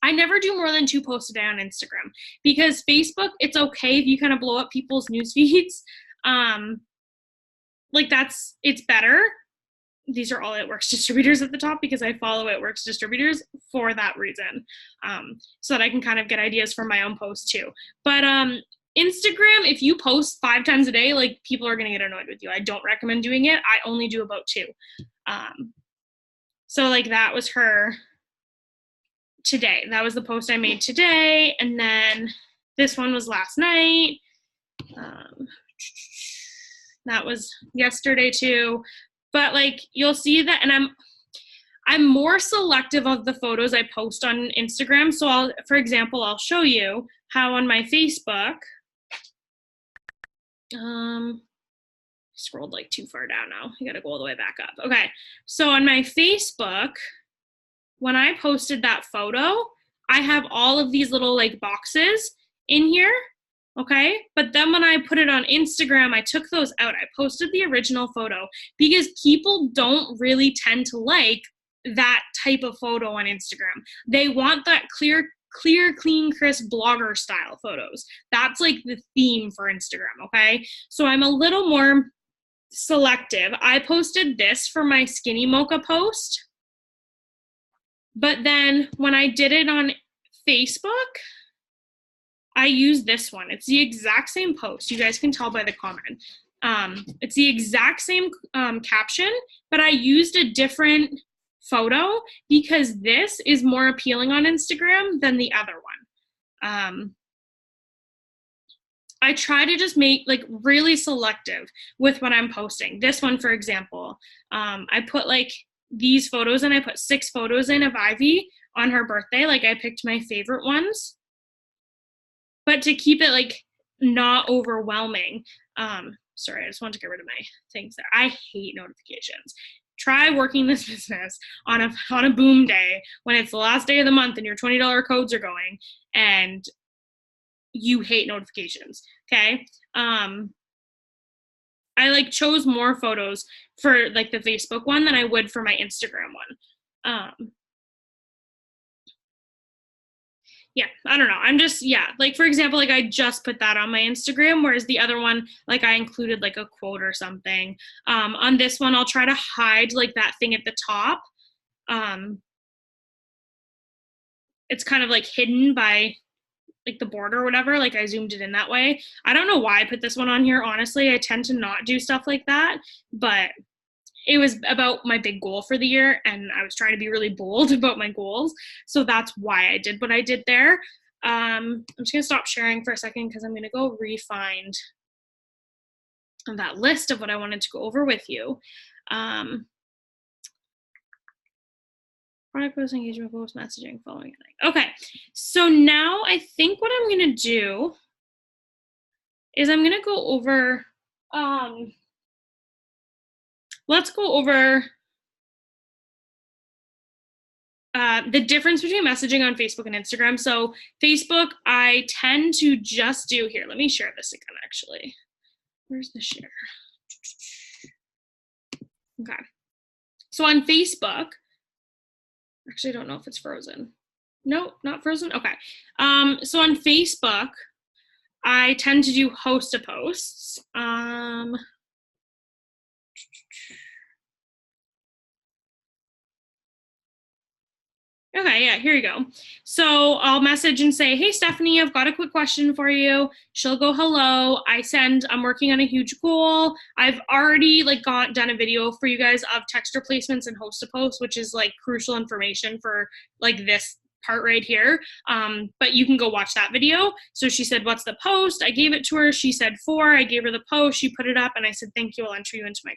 I never do more than 2 posts a day on Instagram, because Facebook, it's okay if you kind of blow up people's news feeds. Like it's better. These are all It Works distributors at the top, because I follow It Works distributors for that reason, so that I can kind of get ideas from my own posts too. But Instagram, if you post 5 times a day, like people are going to get annoyed with you. I don't recommend doing it. I only do about 2. So like that was her today. That was the post I made today. And then this one was last night. That was yesterday too. But like you'll see that, and I'm more selective of the photos I post on Instagram. So for example, I'll show you how on my Facebook, scrolled like too far down now. You gotta go all the way back up. Okay, so on my Facebook, when I posted that photo, I have all of these little like boxes in here, okay? But then when I put it on Instagram, I took those out. I posted the original photo because people don't really tend to like that type of photo on Instagram. They want that clear, clean, crisp blogger style photos. That's like the theme for Instagram, okay? So I'm a little more selective. I posted this for my Skinny Mocha post, but then when I did it on Facebook, I used this one. It's the exact same post. You guys can tell by the comment. It's the exact same caption, but I used a different photo because this is more appealing on Instagram than the other one. I try to just make like really selective with what I'm posting. This one, for example, I put like these photos and I put 6 photos in of Ivy on her birthday. Like I picked my favorite ones, but to keep it like not overwhelming. Sorry, I just want to get rid of my things there. I hate notifications. Try working this business on a boom day when it's the last day of the month and your $20 codes are going and you hate notifications. Okay. I like chose more photos for like the Facebook one than I would for my Instagram one. Yeah, I don't know. I'm just, yeah, like for example, like I just put that on my Instagram, whereas the other one, like I included like a quote or something. On this one, I'll try to hide like that thing at the top. It's kind of like hidden by like the border or whatever, like I zoomed it in that way. I don't know why I put this one on here. Honestly, I tend to not do stuff like that, but it was about my big goal for the year and I was trying to be really bold about my goals. So that's why I did what I did there. I'm just gonna stop sharing for a second because I'm gonna go re-find that list of what I wanted to go over with you. Product post, engagement post, messaging, following. Okay, so now I think what I'm gonna do is I'm gonna go over, let's go over the difference between messaging on Facebook and Instagram. So Facebook, I tend to just do, here, let me share this again, actually. Where's the share? Okay. So on Facebook, actually, I don't know if it's frozen. No, not frozen. Okay. So on Facebook, I tend to do host a posts. Okay, yeah, here you go. So I'll message and say, hey, Stephanie, I've got a quick question for you. She'll go, hello. I'm working on a huge goal. I've already like done a video for you guys of text replacements and host to post, which is like crucial information for like this part right here. But you can go watch that video. So she said, what's the post? I gave it to her. She said 4. I gave her the post. She put it up and I said, thank you. I'll enter you into my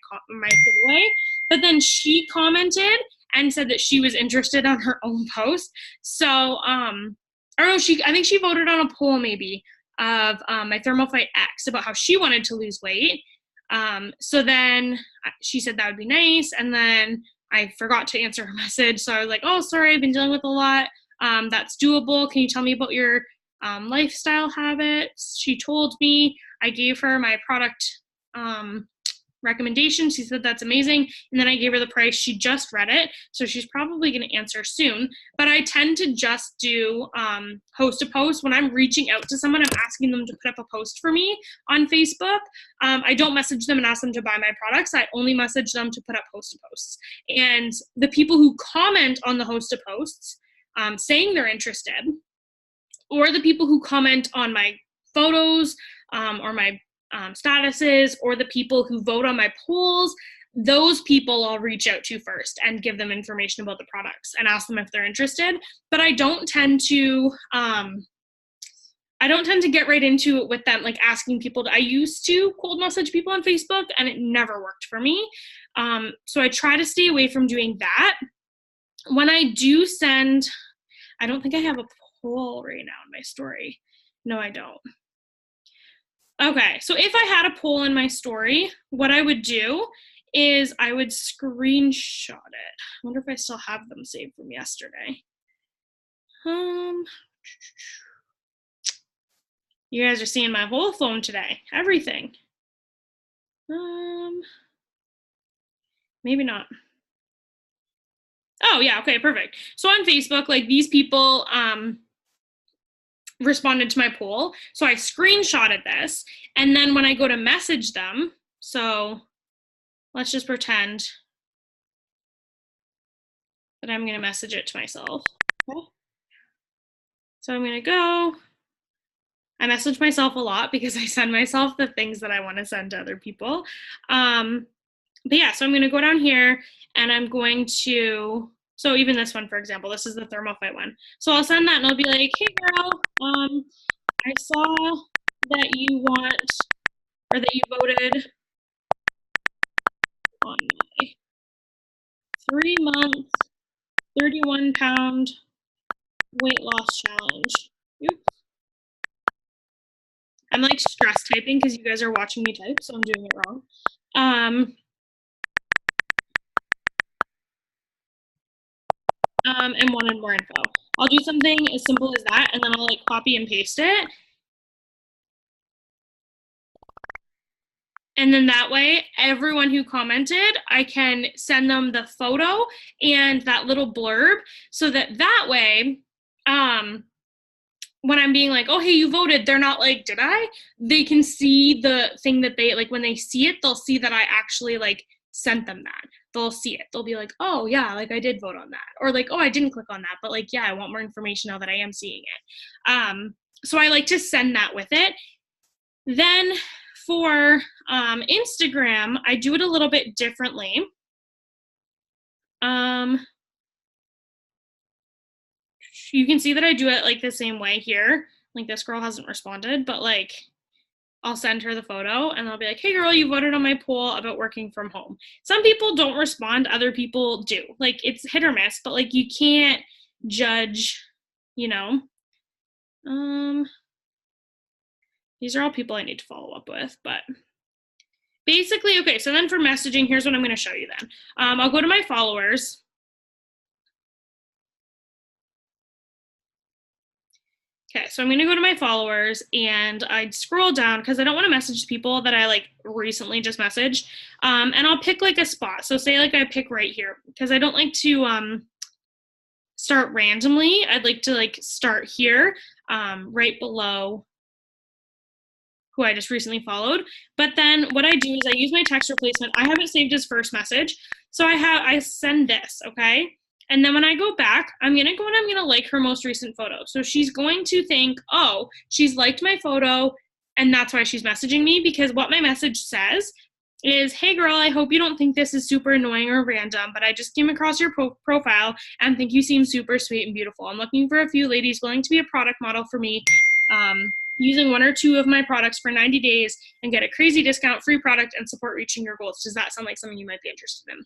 giveaway. But then she commented and said that she was interested on her own post. So, I think she voted on a poll maybe of my Thermofite X about how she wanted to lose weight. So then she said that would be nice. And then I forgot to answer her message. So I was like, oh, sorry, I've been dealing with a lot. That's doable. Can you tell me about your lifestyle habits? She told me. I gave her my product recommendation. She said that's amazing. And then I gave her the price. She just read it. So she's probably going to answer soon. But I tend to just do host a post. When I'm reaching out to someone, I'm asking them to put up a post for me on Facebook. I don't message them and ask them to buy my products. I only message them to put up host a posts. And the people who comment on the host a posts saying they're interested, or the people who comment on my photos or my statuses, or the people who vote on my polls, those people I'll reach out to first and give them information about the products and ask them if they're interested. But I don't tend to get right into it with them, like asking people I used to cold message people on Facebook and it never worked for me. So I try to stay away from doing that. When I do send, I don't think I have a poll right now in my story. No, I don't. Okay, so if I had a poll in my story, what I would do is I would screenshot it. I wonder if I still have them saved from yesterday. You guys are seeing my whole phone today, everything. Maybe not. Oh yeah, okay, perfect. So on Facebook, like these people responded to my poll. So I screenshotted this. And then when I go to message them, so let's just pretend that I'm going to message it to myself. Okay. So I'm going to go. I message myself a lot because I send myself the things that I want to send to other people. But yeah, so I'm going to go down here and I'm going to So even this one, for example, this is the Thermofite one. So I'll send that and I'll be like, hey girl, I saw that you want, or that you voted on my 3-month, 31-pound weight loss challenge. Oops. I'm like stress typing because you guys are watching me type, so I'm doing it wrong. And wanted more info. I'll do something as simple as that, and then I'll like copy and paste it. And then that way, everyone who commented, I can send them the photo and that little blurb so that way, when I'm being like, oh, hey, you voted, they're not like, did I? They can see the thing that they, like, when they see it, they'll see that I actually, like, sent them that. They'll see it. They'll be like, oh, yeah, like, I did vote on that. Or, like, oh, I didn't click on that, but, like, yeah, I want more information now that I am seeing it. So I like to send that with it. Then for Instagram, I do it a little bit differently. You can see that I do it like the same way here. Like this girl hasn't responded, but like I'll send her the photo and I'll be like, hey girl, you voted on my poll about working from home. Some people don't respond, other people do. Like it's hit or miss, but like you can't judge, you know. These are all people I need to follow up with, but basically, okay, so then for messaging, here's what I'm going to show you then. I'll go to my followers. Okay, so I'm going to go to my followers and I'd scroll down because I don't want to message people that I like recently just messaged. And I'll pick like a spot. So say like I pick right here because I don't like to start randomly. I'd like to like start here right below who I just recently followed. But then what I do is I use my text replacement. I have it saved as first message. So I send this, okay? And then when I go back, I'm gonna go and I'm gonna like her most recent photo. So she's going to think, oh, she's liked my photo and that's why she's messaging me, because what my message says is, hey girl, I hope you don't think this is super annoying or random, but I just came across your profile and think you seem super sweet and beautiful. I'm looking for a few ladies willing to be a product model for me, using 1 or 2 of my products for 90 days and get a crazy discount, free product, and support reaching your goals. Does that sound like something you might be interested in?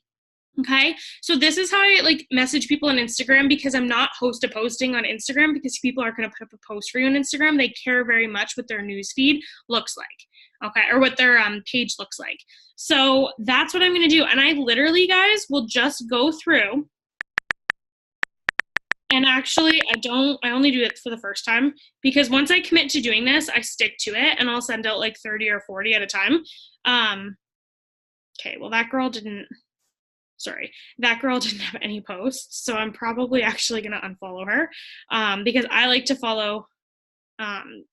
Okay, so this is how I like message people on Instagram, because I'm not host to posting on Instagram, because people aren't going to put up a post for you on Instagram. They care very much what their newsfeed looks like, okay, or what their page looks like. So that's what I'm going to do. And I literally, guys, will just go through. And actually, I only do it for the first time, because once I commit to doing this, I stick to it, and I'll send out like 30 or 40 at a time. Okay, well, that girl didn't have any posts, so I'm probably actually going to unfollow her, because I like to follow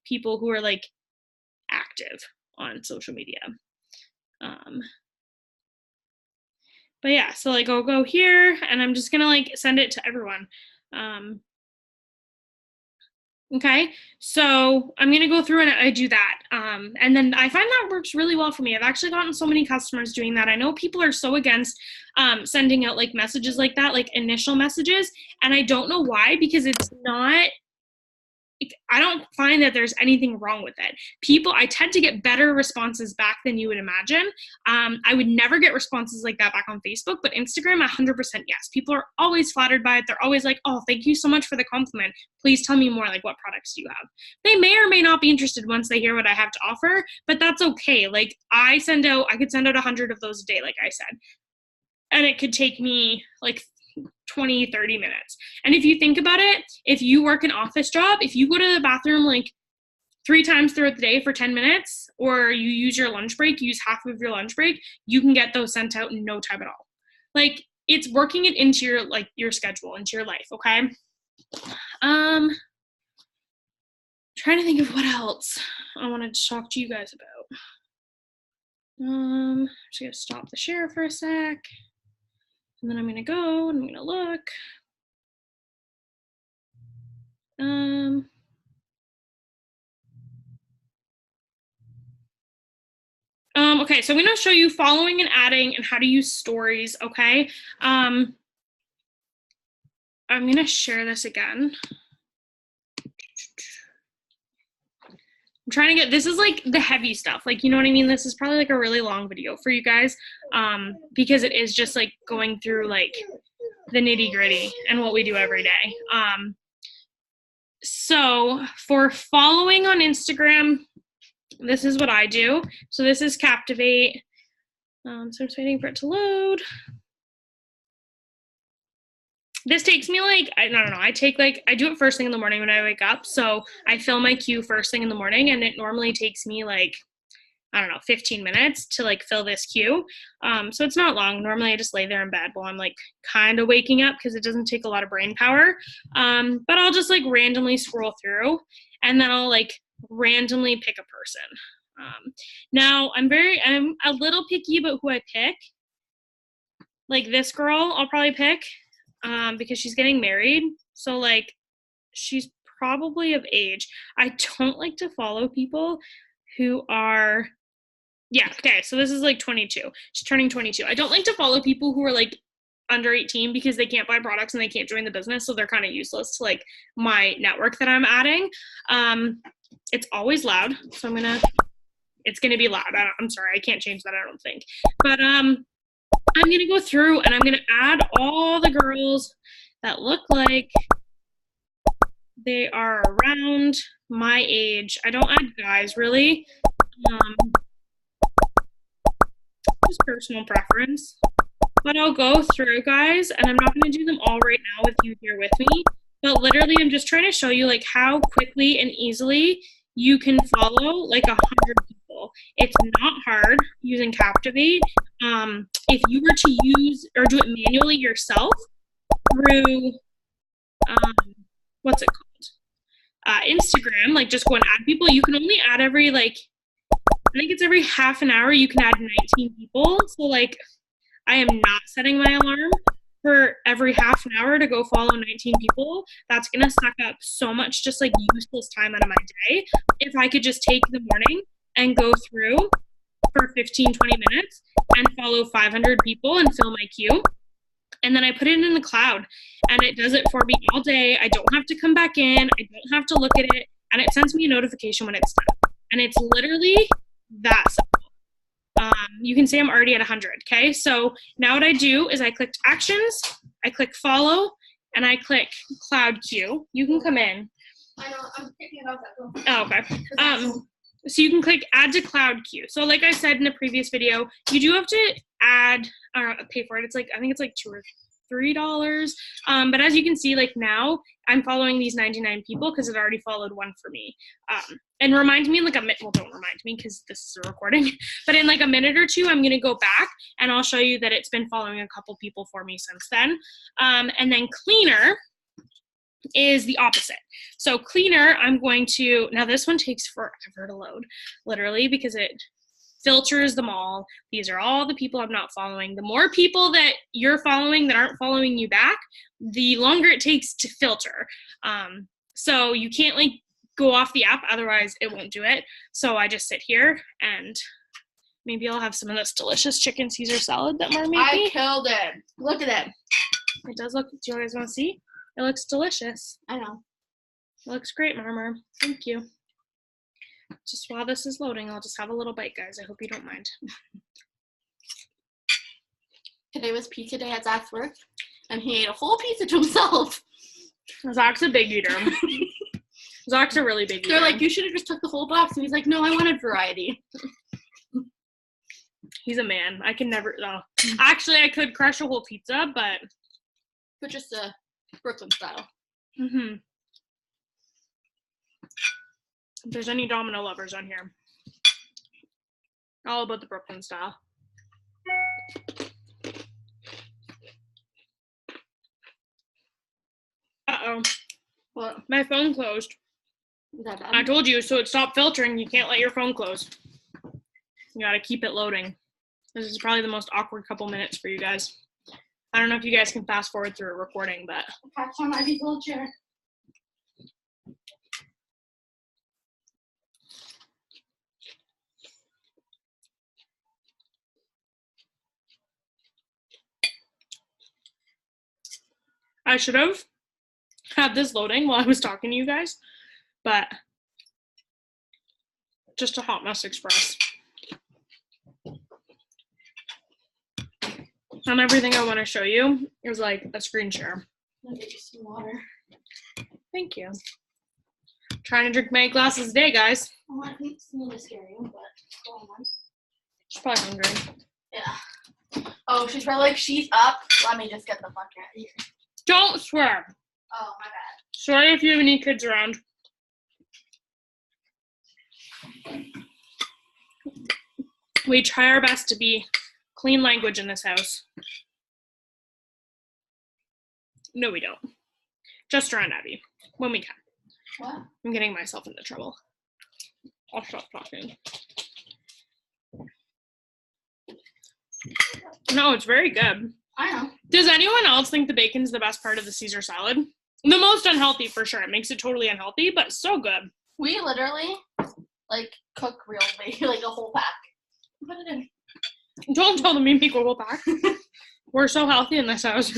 people who are like active on social media. But yeah, so like I'll go here and I'm just going to like send it to everyone. Okay, so I'm gonna go through and I do that. And then I find that works really well for me. I've actually gotten so many customers doing that. I know people are so against sending out like messages like that, like initial messages. And I don't know why, because it's not, I don't find that there's anything wrong with it. I tend to get better responses back than you would imagine. I would never get responses like that back on Facebook, but Instagram, 100% yes. People are always flattered by it. They're always like, oh, thank you so much for the compliment. Please tell me more, like what products do you have? They may or may not be interested once they hear what I have to offer, but that's okay. Like I could send out 100 of those a day, like I said. And it could take me like 20, 30 minutes. And if you think about it, if you work an office job, if you go to the bathroom like 3 times throughout the day for 10 minutes, or you use your lunch break, use half of your lunch break, you can get those sent out in no time at all. Like it's working it into your schedule, into your life, okay? Trying to think of what else I wanted to talk to you guys about. I'm just gonna stop the share for a sec. And then I'm going to go and I'm going to look. Okay, so I'm going to show you following and adding and how to use stories, okay? I'm gonna share this again. I'm trying to get, this is like the heavy stuff. Like, you know what I mean? This is probably like a really long video for you guys, because it is just like going through like the nitty gritty and what we do every day. So for following on Instagram, this is what I do. So this is Captivate. So I'm just waiting for it to load. This takes me like, I don't know, I do it first thing in the morning when I wake up. So I fill my queue first thing in the morning, and it normally takes me like, I don't know, 15 minutes to like fill this queue. So it's not long. Normally I just lay there in bed while I'm like kind of waking up because it doesn't take a lot of brain power. But I'll just like randomly scroll through, and then I'll like randomly pick a person. Now I'm a little picky about who I pick. Like this girl I'll probably pick because she's getting married. So like she's probably of age. I don't like to follow people who are, yeah, okay, so this is like 22. She's turning 22. I don't like to follow people who are like under 18 because they can't buy products and they can't join the business, so they're kind of useless to like my network that I'm adding. It's always loud, so it's gonna be loud. I'm sorry, I can't change that, I don't think. But I'm gonna go through and I'm gonna add all the girls that look like they are around my age. I don't add guys really. Just personal preference. But I'll go through, guys, and I'm not going to do them all right now with you here with me. But literally, I'm just trying to show you like how quickly and easily you can follow like 100 people. It's not hard using Captivate. If you were to use or do it manually yourself through what's it called? Instagram, like just go and add people. You can only add every like, I think it's every half an hour you can add 19 people. So like I am not setting my alarm for every half an hour to go follow 19 people. That's gonna suck up so much just like useless time out of my day. If I could just take the morning and go through for 15, 20 minutes and follow 500 people and fill my queue. And then I put it in the cloud and it does it for me all day. I don't have to come back in. I don't have to look at it. And it sends me a notification when it's done. And it's literally that simple. You can see I'm already at 100, okay? So now what I do is I click actions, I click follow, and I click cloud queue. You can come in. I know, I'm picking it up. Oh, okay. So you can click add to cloud queue. So like I said in a previous video, you do have to add or pay for it. It's like, I think it's like $2 or $3. But as you can see, like now I'm following these 99 people because it already followed one for me. And remind me in like a minute, well, don't remind me because this is a recording, but in like a minute or two, I'm going to go back and I'll show you that it's been following a couple people for me since then. And then cleaner is the opposite. So cleaner, I'm going to, now this one takes forever to load, literally, because it filters them all. These are all the people I'm not following. The more people that you're following that aren't following you back, the longer it takes to filter. So you can't like go off the app, otherwise it won't do it. So I just sit here and maybe I'll have some of this delicious chicken Caesar salad that Mar made me. I killed it. Look at it. It does look, do you guys want to see? It looks delicious. I know. It looks great, Marmar. Thank you. Just while this is loading, I'll just have a little bite, guys. I hope you don't mind. Today was pizza day at Zach's work, and he ate a whole pizza to himself. Zach's a big eater. Zach's a really big eater. They're like, you should have just took the whole box. And he's like, no, I wanted variety. He's a man. I can never, actually, I could crush a whole pizza, but just a Brooklyn style. Mm-hmm. If there's any Domino lovers on here, all about the Brooklyn style. Uh-oh. What? My phone closed. Is that bad? I told you, so it stopped filtering. You can't let your phone close. You gotta keep it loading. This is probably the most awkward couple minutes for you guys. I don't know if you guys can fast forward through a recording, but Catch on Ivy's little chair. I should have had this loading while I was talking to you guys, but just a hot mess express. And everything I want to show you is like a screen share. I'll get you some water. Thank you. Trying to drink my 8 glasses a day, guys. Oh, I think it's a little scary, but go on. She's probably hungry. Yeah. Oh, she's probably like, she's up. Let me just get the fuck out of here. Don't swear. Oh, my bad. Sorry if you have any kids around. We try our best to be clean language in this house. No, we don't. Just around Abby, when we can. What? I'm getting myself into trouble. I'll stop talking. No, it's very good. I know. Does anyone else think the bacon's the best part of the Caesar salad? The most unhealthy for sure. It makes it totally unhealthy, but so good. We literally, like, cook real bacon, like a whole pack. Put it in. Don't tell them you make a whole pack. We're so healthy in this house.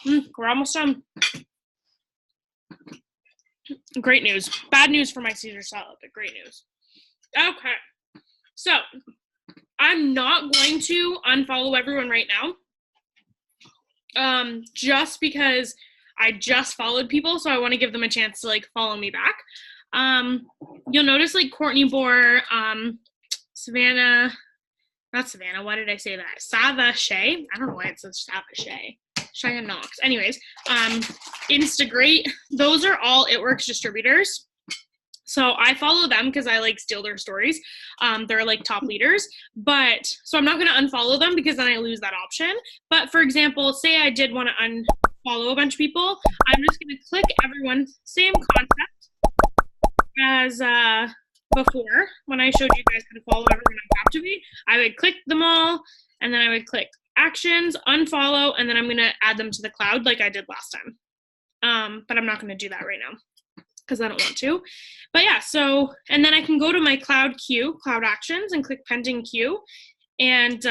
We're almost done. Great news. Bad news for my Caesar salad, but great news. Okay. So, I'm not going to unfollow everyone right now. Just because I just followed people, so I want to give them a chance to, like, follow me back. You'll notice, like, Courtney Bohr, Savannah, not Savannah, why did I say that? Sava Shay. I don't know why it says Sava Shay. Cheyenne Knox. Anyways, Instagrate, those are all It Works distributors. So I follow them because I like steal their stories. They're like top leaders, but so I'm not going to unfollow them because then I lose that option. But for example, say I did want to unfollow a bunch of people, I'm just going to click everyone, same concept as before when I showed you guys how to follow everyone on Captivate. I would click them all, and then I would click actions, unfollow, and then I'm going to add them to the cloud like I did last time. But I'm not going to do that right now because I don't want to. But yeah, so, and then I can go to my cloud queue, cloud actions, and click pending queue. And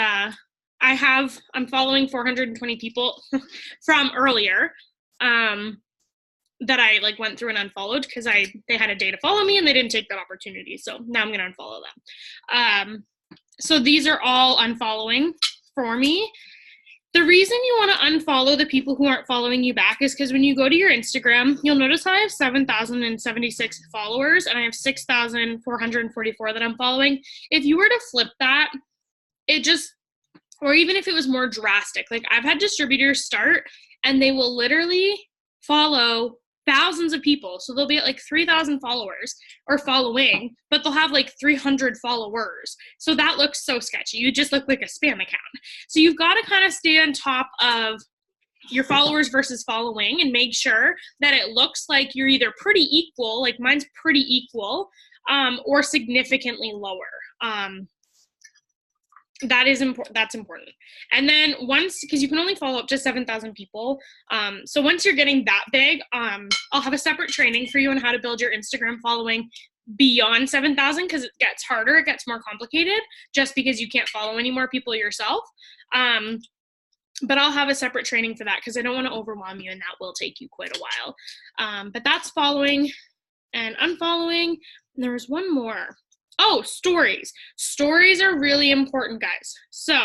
I'm following 420 people from earlier that I like went through and unfollowed because they had a day to follow me and they didn't take that opportunity. So now I'm going to unfollow them. So these are all unfollowing for me. The reason you want to unfollow the people who aren't following you back is because when you go to your Instagram, you'll notice I have 7,076 followers and I have 6,444 that I'm following. If you were to flip that, or even if it was more drastic, like I've had distributors start and they will literally follow thousands of people. So they'll be at like 3,000 followers or following, but they'll have like 300 followers. So that looks so sketchy. You just look like a spam account. So you've got to kind of stay on top of your followers versus following and make sure that it looks like you're either pretty equal, like mine's pretty equal, or significantly lower. That's important. And then because you can only follow up to 7,000 people. So once you're getting that big, I'll have a separate training for you on how to build your Instagram following beyond 7,000 because it gets harder, it gets more complicated just because you can't follow any more people yourself. But I'll have a separate training for that because I don't want to overwhelm you and that will take you quite a while. But that's following and unfollowing. And there was one more. Oh, stories. Stories are really important, guys. So,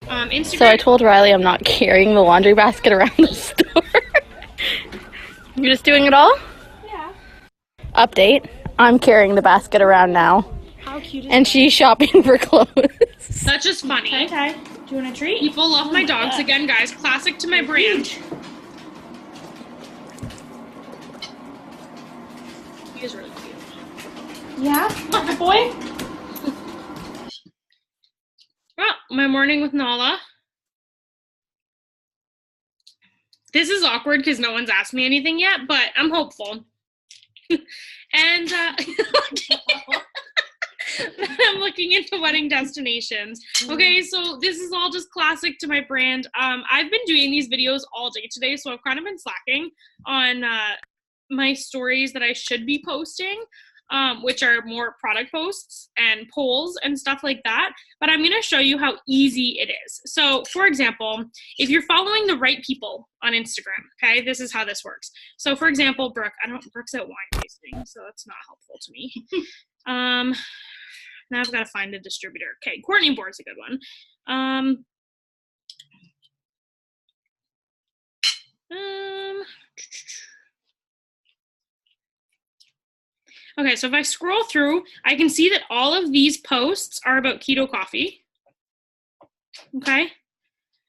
Instagram. So I told Riley I'm not carrying the laundry basket around the store. You're just doing it all? Yeah. Update. I'm carrying the basket around now. How cute is And that? she's shopping for clothes. That's just funny. Okay. Do you want a treat? People love my dogs again, guys. Classic to my brand. He is really cute. Yeah? Good boy? Well, my morning with Nala. This is awkward because no one's asked me anything yet, but I'm hopeful. And I'm looking into wedding destinations. Okay, so this is all just classic to my brand. I've been doing these videos all day today, so I've kind of been slacking on my stories that I should be posting. which are more product posts and polls and stuff like that. But I'm going to show you how easy it is. So, for example, if you're following the right people on Instagram, okay, this is how this works. So, for example, Brooke's at wine tasting, so that's not helpful to me. Now I've got to find a distributor. Okay, Courtney Board's a good one. Okay, so if I scroll through, I can see that all of these posts are about keto coffee. Okay,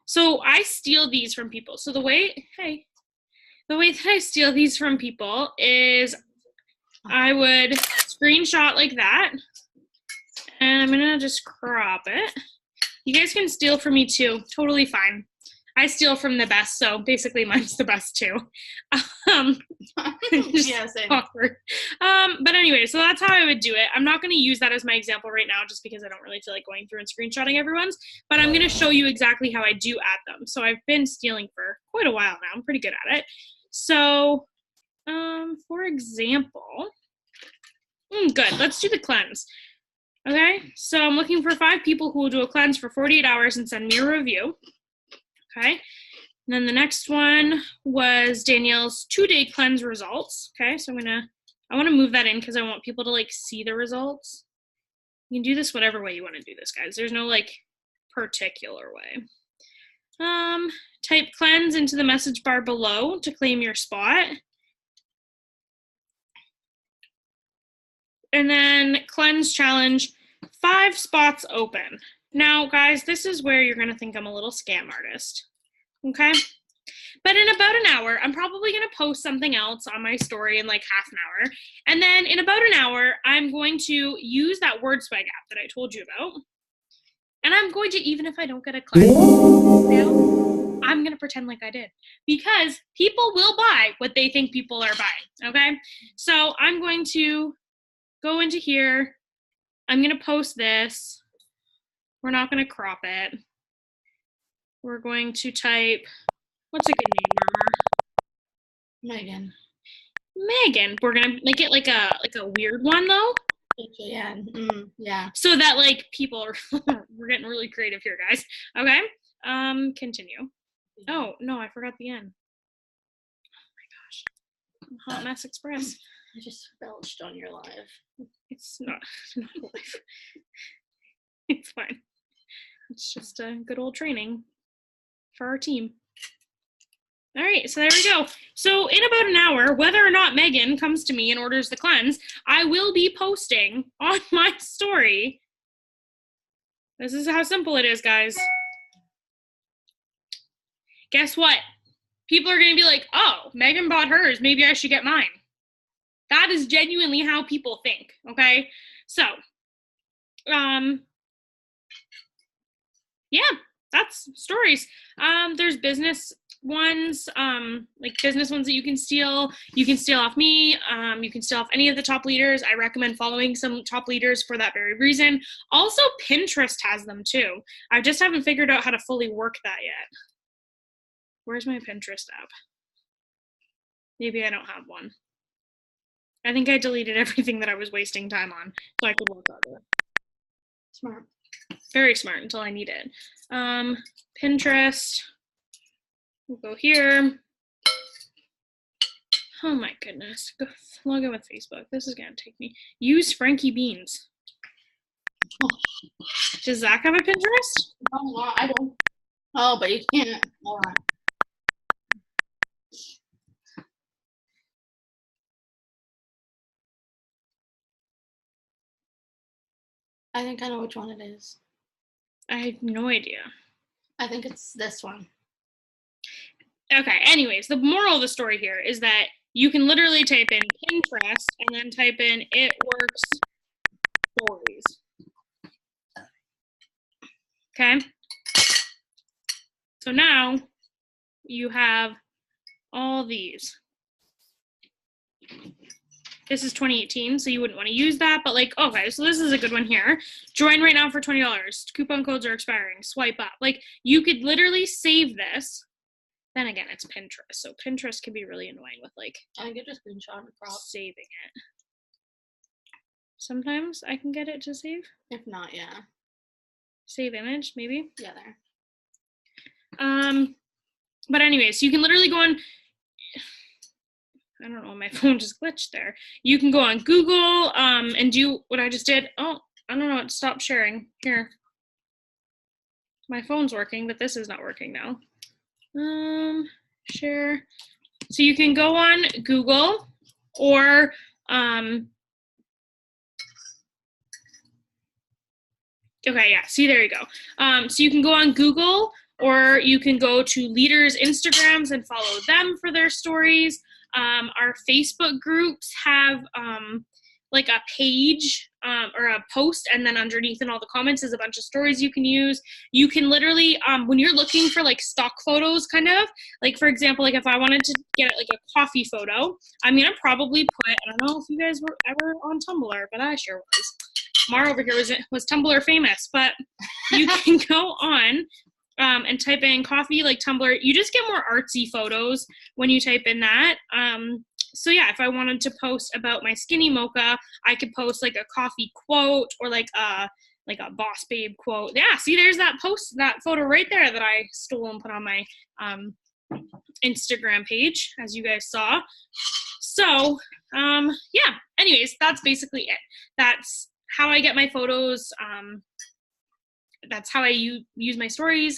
so I steal these from people. So the way that I steal these from people is I would screenshot like that, and I'm gonna just crop it. You guys can steal from me too, totally fine. I steal from the best, so basically mine's the best too. Just Yeah, same. awkward. But anyway, so that's how I would do it. I'm not going to use that as my example right now just because I don't really feel like going through and screenshotting everyone's, but I'm going to show you exactly how I do add them. So I've been stealing for quite a while now. I'm pretty good at it. So, for example, good. Let's do the cleanse. Okay, so I'm looking for 5 people who will do a cleanse for 48 hours and send me a review. Okay, and then the next one was Danielle's 2-day cleanse results. Okay, so I want to move that in because I want people to like see the results. You can do this whatever way you want to do this, guys. There's no like particular way. Type cleanse into the message bar below to claim your spot. And then cleanse challenge, 5 spots open. Now, guys, this is where you're going to think I'm a little scam artist, okay? But in about an hour, I'm probably going to post something else on my story in like half an hour. And then in about an hour, I'm going to use that WordSwag app that I told you about. And I'm going to, even if I don't get a client sale, I'm going to pretend like I did. Because people will buy what they think people are buying, okay? So I'm going to go into here. I'm going to post this. We're not going to crop it. We're going to type, what's a good name, Mama? Megan. Megan. We're going to make it like a weird one, though. Yeah. Yeah. So that, like, people are, we're getting really creative here, guys. Okay. Continue. Oh, no, I forgot the end. Oh, my gosh. Hot Mess Express. I just belched on your live. It's not live. It's fine. It's just a good old training for our team. All right, so there we go. So in about an hour, whether or not Megan comes to me and orders the cleanse, I will be posting on my story. This is how simple it is, guys. Guess what? People are going to be like, oh, Megan bought hers. Maybe I should get mine. That is genuinely how people think, okay? So, yeah, that's stories. There's business ones, like business ones that you can steal. You can steal off me. You can steal off any of the top leaders. I recommend following some top leaders for that very reason. Also, Pinterest has them too. I just haven't figured out how to fully work that yet. Where's my Pinterest app? Maybe I don't have one. I think I deleted everything that I was wasting time on so I could work on it. Smart. Very smart until I need it. Pinterest. We'll go here. Oh my goodness. Go log in with Facebook. This is going to take me. Use Frankie Beans. Does Zach have a Pinterest? No, I don't. Oh, but you can't. Hold on. I think I know which one it is. I have no idea. I think it's this one. Okay, anyways, the moral of the story here is that you can literally type in Pinterest and then type in It Works Stories. Okay? So now you have all these. This is 2018, so you wouldn't want to use that, but like, okay, so this is a good one here. Join right now for $20. Coupon codes are expiring. Swipe up. Like, you could literally save this. Then again, it's Pinterest, so Pinterest can be really annoying with like I can get a screenshot and crop. saving it. Sometimes I can get it to save. If not, yeah. Save image, maybe. Yeah, there. But anyways, you can literally go on, I don't know, my phone just glitched there. You can go on Google and do what I just did. Oh, I don't know, it stopped sharing. Here. My phone's working, but this is not working now. Share. So you can go on Google or okay, yeah, see, there you go. So you can go on Google or you can go to leaders' Instagrams and follow them for their stories. Our Facebook groups have like a page or a post, and then underneath in all the comments is a bunch of stories you can use. You can literally, when you're looking for like stock photos, kind of, like for example, like if I wanted to get like a coffee photo, I'm gonna probably put, I don't know if you guys were ever on Tumblr, but I sure was. Mar over here was Tumblr famous, but you can go on and type in coffee like Tumblr. You just get more artsy photos when you type in that. So yeah, if I wanted to post about my skinny mocha, I could post like a coffee quote or like a boss babe quote. Yeah, see, there's that photo right there that I stole and put on my Instagram page, as you guys saw. So yeah, anyways, that's basically it. That's how I get my photos. That's how I use my stories.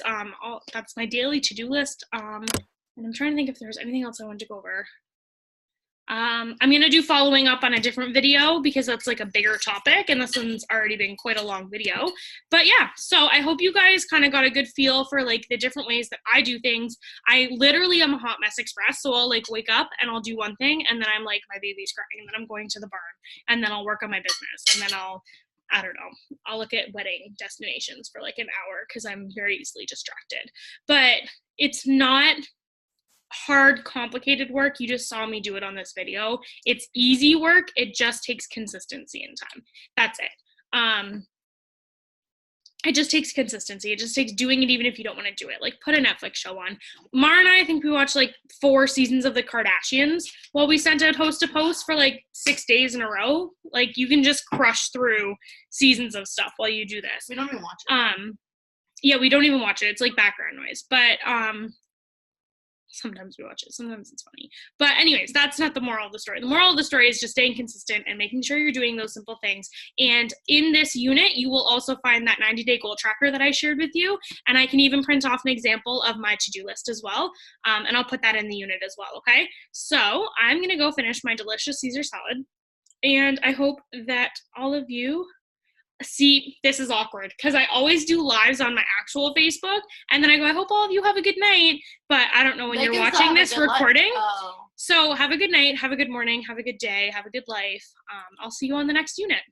That's my daily to-do list. And I'm trying to think if there's anything else I wanted to go over. I'm gonna do following up on a different video because that's like a bigger topic, and this one's already been quite a long video. But yeah, so I hope you guys kind of got a good feel for like the different ways that I do things. I literally am a hot mess express, so I'll like wake up and I'll do one thing, and then I'm like, my baby's crying, and then I'm going to the barn, and then I'll work on my business, and then I don't know, I'll look at wedding destinations for like an hour because I'm very easily distracted. But it's not hard, complicated work. You just saw me do it on this video. It's easy work. It just takes consistency and time. That's it. It just takes consistency. It just takes doing it even if you don't want to do it. Like put a Netflix show on. Mar and I think we watched like 4 seasons of The Kardashians while we sent out host to post for like 6 days in a row. Like you can just crush through seasons of stuff while you do this. We don't even watch it. Yeah, we don't even watch it. It's like background noise. But sometimes we watch it. Sometimes it's funny. But anyways, that's not the moral of the story. The moral of the story is just staying consistent and making sure you're doing those simple things. And in this unit, you will also find that 90-day goal tracker that I shared with you. And I can even print off an example of my to-do list as well. And I'll put that in the unit as well, okay? So I'm going to go finish my delicious Caesar salad. And I hope that all of you see, this is awkward because I always do lives on my actual Facebook, and then I go, I hope all of you have a good night, but I don't know when you're watching this recording. So have a good night, have a good morning, have a good day, have a good life. I'll see you on the next unit.